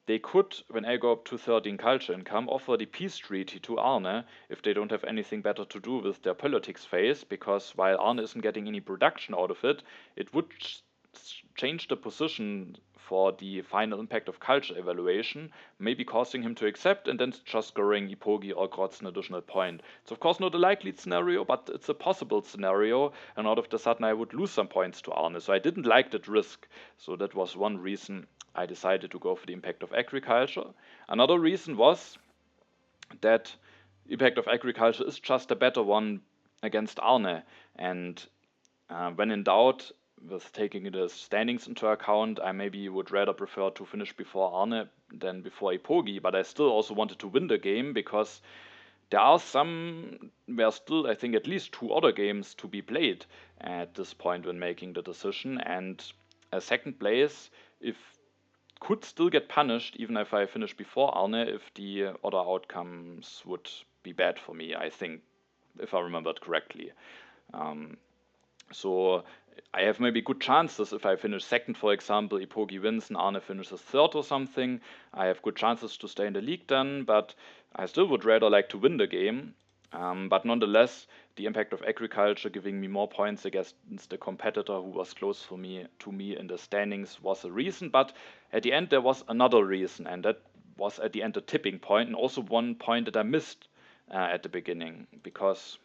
they could, when I go up to 13 culture income, offer the peace treaty to Arne if they don't have anything better to do with their politics phase, because while Arne isn't getting any production out of it, it would change the position for the final impact of culture evaluation, maybe causing him to accept and then just scoring Eepogi or Grozz an additional point. It's of course not a likely scenario, but it's a possible scenario, and all of a sudden I would lose some points to Arne, so I didn't like that risk. So that was one reason I decided to go for the impact of agriculture. Another reason was that impact of agriculture is just a better one against Arne, and when in doubt, with taking the standings into account, I maybe would rather prefer to finish before Arne than before Eepogi, but I still also wanted to win the game because there are still, I think, at least 2 other games to be played at this point when making the decision, and a second place, if could still get punished even if I finish before Arne if the other outcomes would be bad for me, I think, if I remembered correctly. So I have maybe good chances if I finish second, for example, Eepogi wins and Arne finishes third or something. I have good chances to stay in the league then, but I still would rather like to win the game. But nonetheless, the impact of agriculture giving me more points against the competitor who was close to me in the standings was a reason. But at the end, there was another reason, and that was at the end a tipping point, and also one point that I missed at the beginning, because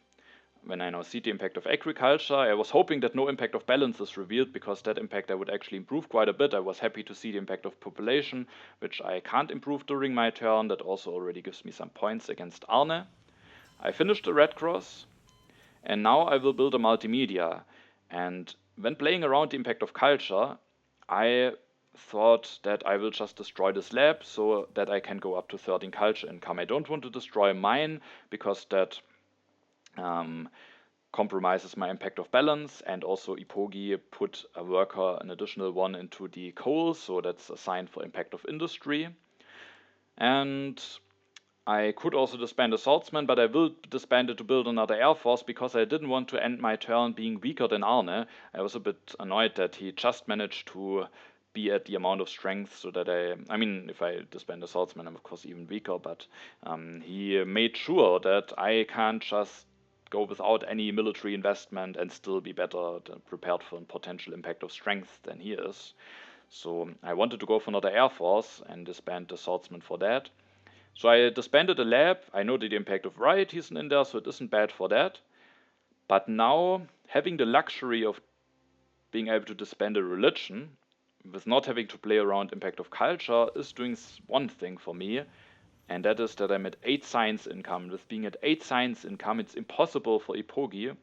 when I now see the impact of agriculture, I was hoping that no impact of balance is revealed, because that impact I would actually improve quite a bit. I was happy to see the impact of population, which I can't improve during my turn. That also already gives me some points against Arne. I finished the red cross, and now I will build a multimedia. And when playing around the impact of culture, I thought that I will just destroy this lab so that I can go up to 13 culture income. I don't want to destroy mine because that compromises my impact of balance, and also Eepogi put a worker, an additional one, into the coal, so that's a sign for impact of industry. And I could also disband a swordsman, but I will disband it to build another air force because I didn't want to end my turn being weaker than Arne. I was a bit annoyed that he just managed to be at the amount of strength so that I mean, if I disband a swordsman, I'm of course even weaker, but he made sure that I can't just go without any military investment and still be better prepared for a potential impact of strength than he is. So I wanted to go for another air force and disband the swordsman for that. So I disbanded the lab. I know the impact of riot isn't in there, so it isn't bad for that. But now, having the luxury of being able to disband a religion, with not having to play around impact of culture, is doing one thing for me, and that is that I'm at 8 science income. With being at 8 science income, it's impossible for Eepogi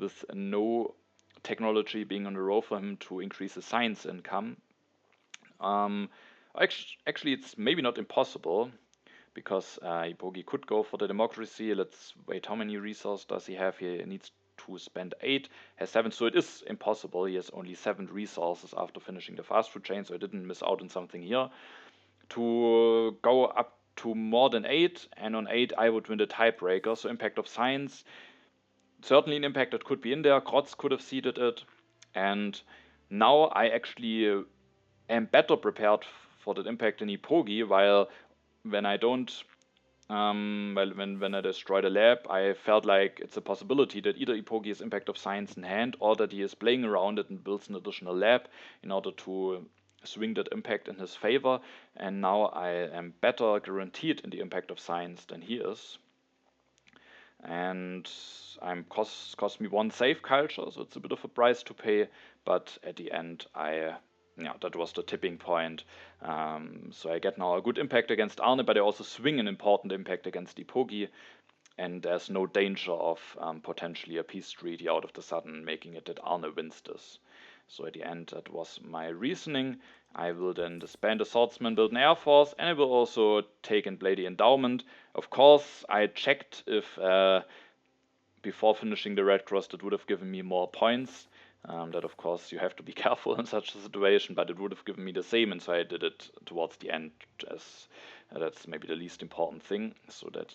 with no technology being on the row for him to increase his science income. Actually, it's maybe not impossible, because Eepogi could go for the democracy. Let's wait, how many resources does he have? He needs to spend 8, has 7, so it is impossible. He has only 7 resources after finishing the fast food chain, so I didn't miss out on something here. To go up to more than 8, and on 8 I would win the tiebreaker, so impact of science, certainly an impact that could be in there. Grozz could have seeded it, and now I actually am better prepared for that impact in Eepogi, while when I don't, when I destroy the lab, I felt like it's a possibility that either Eepogi has impact of science in hand, or that he is playing around it and builds an additional lab in order to swing that impact in his favor, and now I am better guaranteed in the impact of science than he is. And I'm cost me 1 save culture, so it's a bit of a price to pay, but at the end that was the tipping point. So I get now a good impact against Arne, but I also swing an important impact against Eepogi, and there's no danger of potentially a peace treaty out of the sudden, making it that Arne wins this. So at the end, that was my reasoning. I will then disband the swordsman, build an air force, and I will also take and play the endowment. Of course, I checked if before finishing the red cross that would have given me more points. That, of course, you have to be careful in such a situation, but it would have given me the same, and so I did it towards the end, as that's maybe the least important thing, so that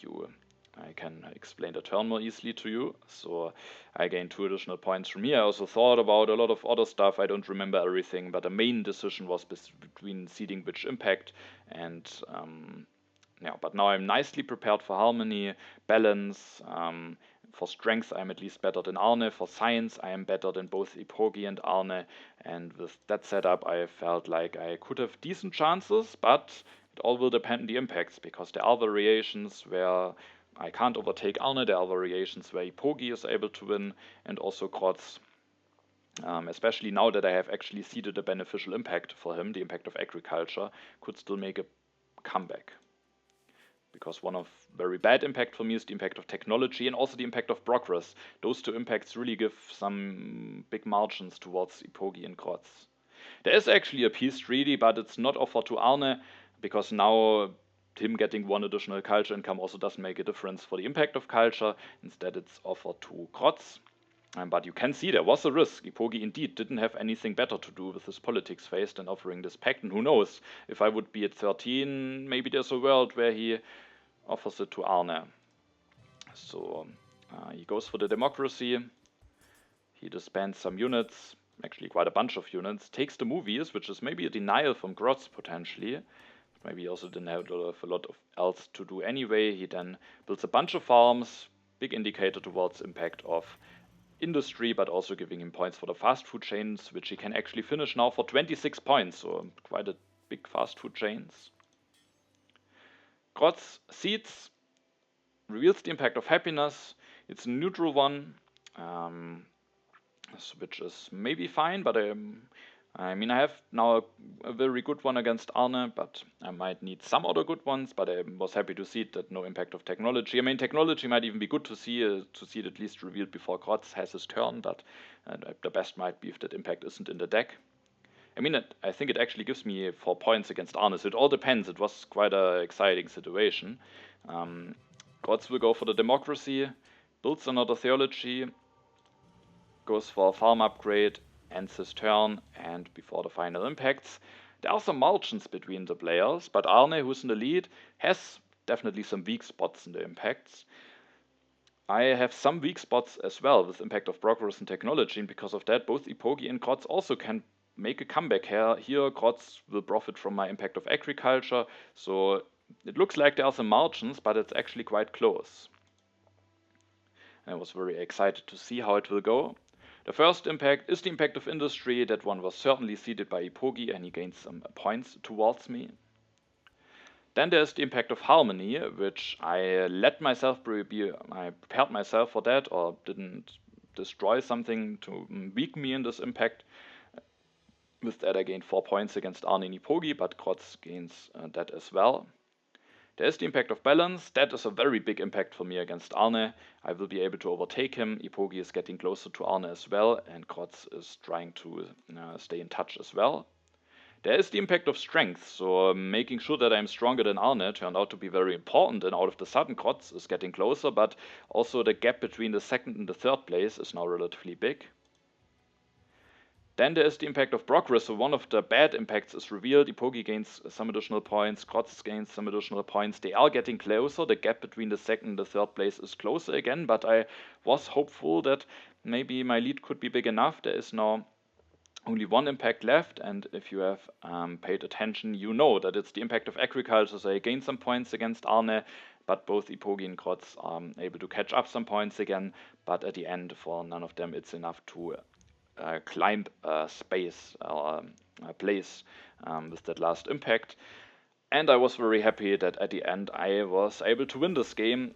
I can explain the turn more easily to you. So I gained 2 additional points from here. I also thought about a lot of other stuff. I don't remember everything, but the main decision was between seeding which impact, and but now I'm nicely prepared for harmony, balance. For strength, I'm at least better than Arne. For science, I am better than both Eepogi and Arne. And with that setup, I felt like I could have decent chances, but it all will depend on the impacts, because there are variations where I can't overtake Arne. There are variations where Eepogi is able to win, and also Grozz. Especially now that I have actually seeded a beneficial impact for him, the impact of agriculture, could still make a comeback. Because one of very bad impact for me is the impact of technology, and also the impact of progress. Those 2 impacts really give some big margins towards Eepogi and Grozz. There is actually a peace treaty, but it's not offered to Arne, because now him getting 1 additional culture income also doesn't make a difference for the impact of culture. Instead, it's offered to Grozz. But you can see there was a risk. Eepogi indeed didn't have anything better to do with his politics phase than offering this pact, and who knows, if I would be at 13, maybe there's a world where he offers it to Arne. So he goes for the democracy, he disbands some units, actually quite a bunch of units, takes the movies, which is maybe a denial from Grozz potentially. Maybe he also didn't have a lot of else to do anyway. He then builds a bunch of farms, big indicator towards impact of industry, but also giving him points for the fast food chains, which he can actually finish now for 26 points, so quite a big fast food chains. Grozz seeds, reveals the impact of happiness. It's a neutral one, which is maybe fine, but I mean, I have now a very good one against Arne, but I might need some other good ones, but I was happy to see that no impact of technology. I mean, technology might even be good to see it at least revealed before Grozz has his turn, but the best might be if that impact isn't in the deck. I mean, I think it actually gives me 4 points against Arne, so it all depends. It was quite an exciting situation. Grozz will go for the democracy, builds another theology, goes for a farm upgrade, ends his turn, and before the final impacts, there are some margins between the players, but Arne, who's in the lead, has definitely some weak spots in the impacts. I have some weak spots as well with impact of progress and technology, and because of that, both Eepogi and Grozz also can make a comeback here. Here, Grozz will profit from my impact of agriculture, so it looks like there are some margins, but it's actually quite close. And I was very excited to see how it will go. The first impact is the impact of industry. That one was certainly seeded by Eepogi, and he gains some points towards me. Then there's the impact of harmony, which I prepared myself for that, or didn't destroy something to weaken me in this impact. With that, I gained 4 points against Arne and Eepogi, but Grozz gains that as well. There is the impact of balance. That is a very big impact for me against Arne. I will be able to overtake him. Eepogi is getting closer to Arne as well, and Grozz is trying to stay in touch as well. There is the impact of strength, so making sure that I'm stronger than Arne turned out to be very important, and out of the sudden Grozz is getting closer, but also the gap between the second and the third place is now relatively big. Then there is the impact of progress, so one of the bad impacts is revealed. Eepogi gains some additional points, Grozz gains some additional points. They are getting closer, the gap between the second and the third place is closer again, but I was hopeful that maybe my lead could be big enough. There is now only one impact left, and if you have paid attention, you know that it's the impact of agriculture. So I gained some points against Arne, but both Eepogi and Grozz are able to catch up some points again, but at the end, for none of them, it's enough to climb a space or a place with that last impact. And I was very happy that at the end I was able to win this game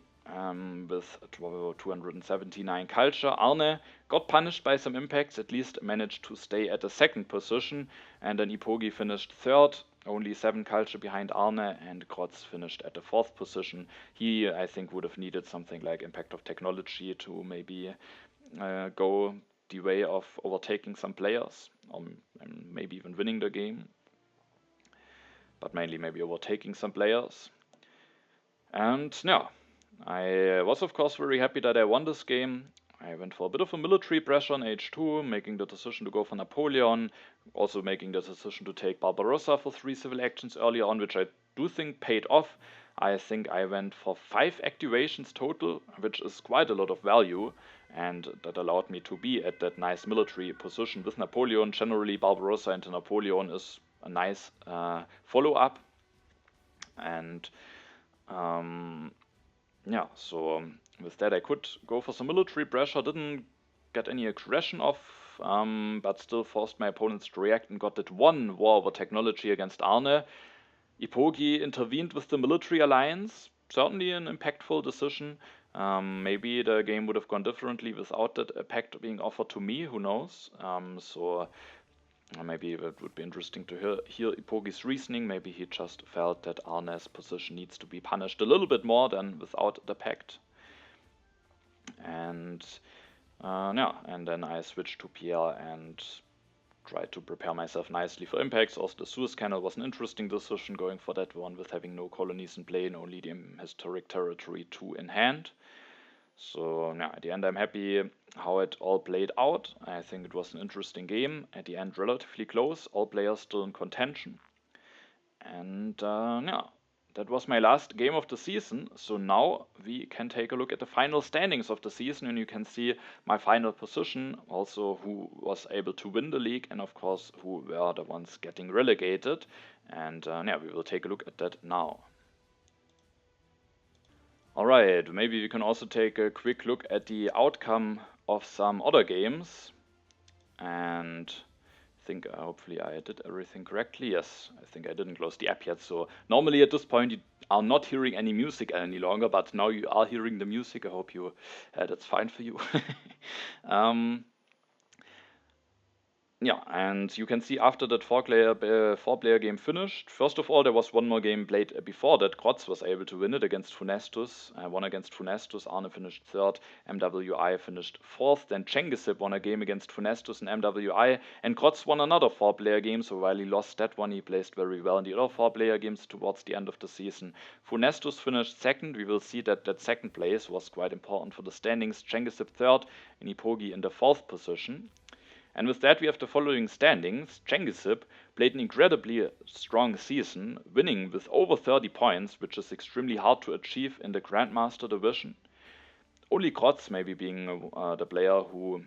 with 279 culture. Arne got punished by some impacts, at least managed to stay at the second position, and then Eepogi finished third, only 7 culture behind Arne, and Grozz finished at the fourth position. He, I think, would have needed something like impact of technology to maybe go the way of overtaking some players, and maybe even winning the game, but mainly maybe overtaking some players. And yeah, I was of course very happy that I won this game. I went for a bit of a military pressure on H2, making the decision to go for Napoleon, also making the decision to take Barbarossa for 3 civil actions earlier on, which I do think paid off. I think I went for 5 activations total, which is quite a lot of value, and that allowed me to be at that nice military position with Napoleon. Generally, Barbarossa into Napoleon is a nice follow-up, and yeah, so with that I could go for some military pressure, didn't get any aggression off, but still forced my opponents to react and got that one war over technology against Arne. Eepogi intervened with the military alliance, certainly an impactful decision. Maybe the game would have gone differently without that impact being offered to me, who knows. So maybe it would be interesting to hear Eepogi's reasoning. Maybe he just felt that Arne's position needs to be punished a little bit more than without the pact. And yeah, and then I switched to Pierre and tried to prepare myself nicely for impacts. Also, the Suez Canal was an interesting decision, going for that one with having no colonies in play and only the historic territory 2 in hand. So yeah, at the end I'm happy how it all played out. I think it was an interesting game. At the end, relatively close, all players still in contention. And yeah, that was my last game of the season. So now we can take a look at the final standings of the season, and you can see my final position, also who was able to win the league, and of course who were the ones getting relegated. And yeah, we will take a look at that now. Alright, maybe we can also take a quick look at the outcome of some other games. And I think hopefully I did everything correctly. Yes, I think I didn't close the app yet. So normally at this point you are not hearing any music any longer, but now you are hearing the music. I hope you that's fine for you. Yeah, and you can see after that four-player game finished, first of all, there was one more game played before that. Grozz was able to win it against Funestus. Won against Funestus. Arne finished third. MWI finished fourth. Then Chengisib won a game against Funestus and MWI. And Grozz won another four-player game, so while he lost that one, he placed very well in the other four-player games towards the end of the season. Funestus finished second. We will see that that second place was quite important for the standings. Chengisib third, and Eepogi in the fourth position. And with that we have the following standings. Chengisib played an incredibly strong season, winning with over 30 points, which is extremely hard to achieve in the Grandmaster division. Only Grozz maybe being the player who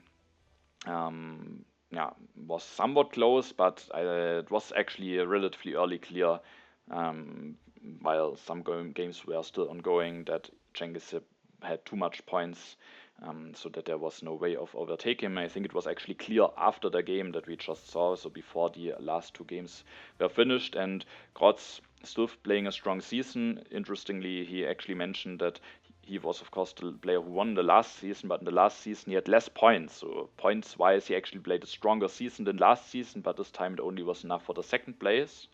yeah, was somewhat close, but it was actually relatively early clear, while some games were still ongoing, that Chengisib had too much points, so that there was no way of overtaking him. I think it was actually clear after the game that we just saw, so before the last 2 games were finished, and Grozz still playing a strong season. Interestingly, he actually mentioned that he was of course the player who won the last season, but in the last season he had less points, so points wise he actually played a stronger season than last season, but this time it only was enough for the second place.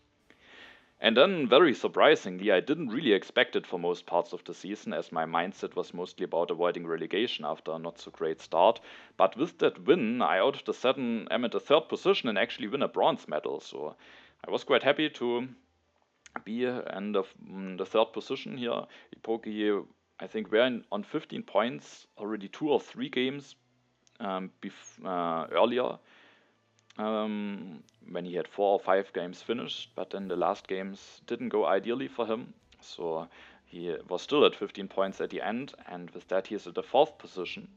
And then, very surprisingly, I didn't really expect it for most parts of the season, as my mindset was mostly about avoiding relegation after a not so great start. But with that win, I out of the 7 am at the 3rd position and actually win a bronze medal. So I was quite happy to be in the 3rd position here. Eepogi, I think, were on 15 points already 2 or 3 games earlier. When he had 4 or 5 games finished, but then the last games didn't go ideally for him. So he was still at 15 points at the end, and with that he is at the 4th position.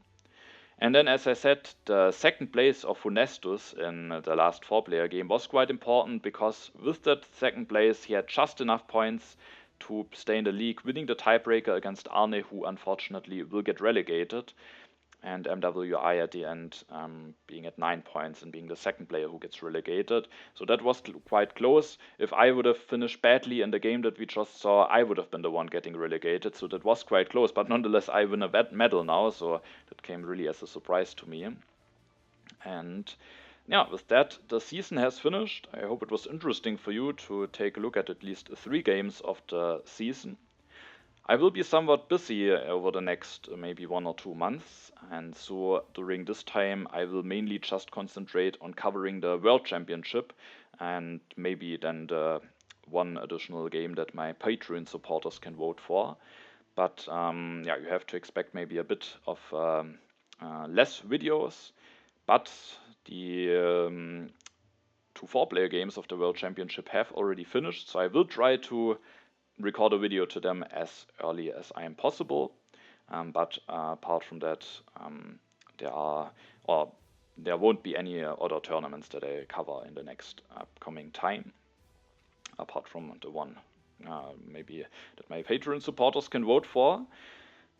And then, as I said, the 2nd place of Funestus in the last 4-player game was quite important, because with that 2nd place he had just enough points to stay in the league, winning the tiebreaker against Arne, who unfortunately will get relegated, and MWI at the end being at 9 points and being the 2nd player who gets relegated. So that was quite close. If I would have finished badly in the game that we just saw, I would have been the one getting relegated. So that was quite close. But nonetheless, I win a medal now. So that came really as a surprise to me. And yeah, with that, the season has finished. I hope it was interesting for you to take a look at least 3 games of the season. I will be somewhat busy over the next maybe 1 or 2 months, and so during this time I will mainly just concentrate on covering the World Championship and maybe then the one additional game that my Patreon supporters can vote for. But yeah, you have to expect maybe a bit of less videos, but the 2 4-player games of the World Championship have already finished, so I will try to record a video to them as early as I am possible. But apart from that, there won't be any other tournaments that I cover in the next upcoming time, apart from the one maybe that my Patreon supporters can vote for.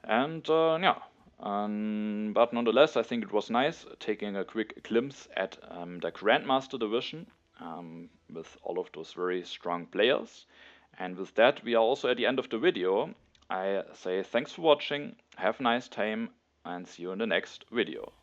And yeah. But nonetheless, I think it was nice taking a quick glimpse at the Grandmaster division with all of those very strong players. And with that, we are also at the end of the video. I say thanks for watching, have a nice time, and see you in the next video.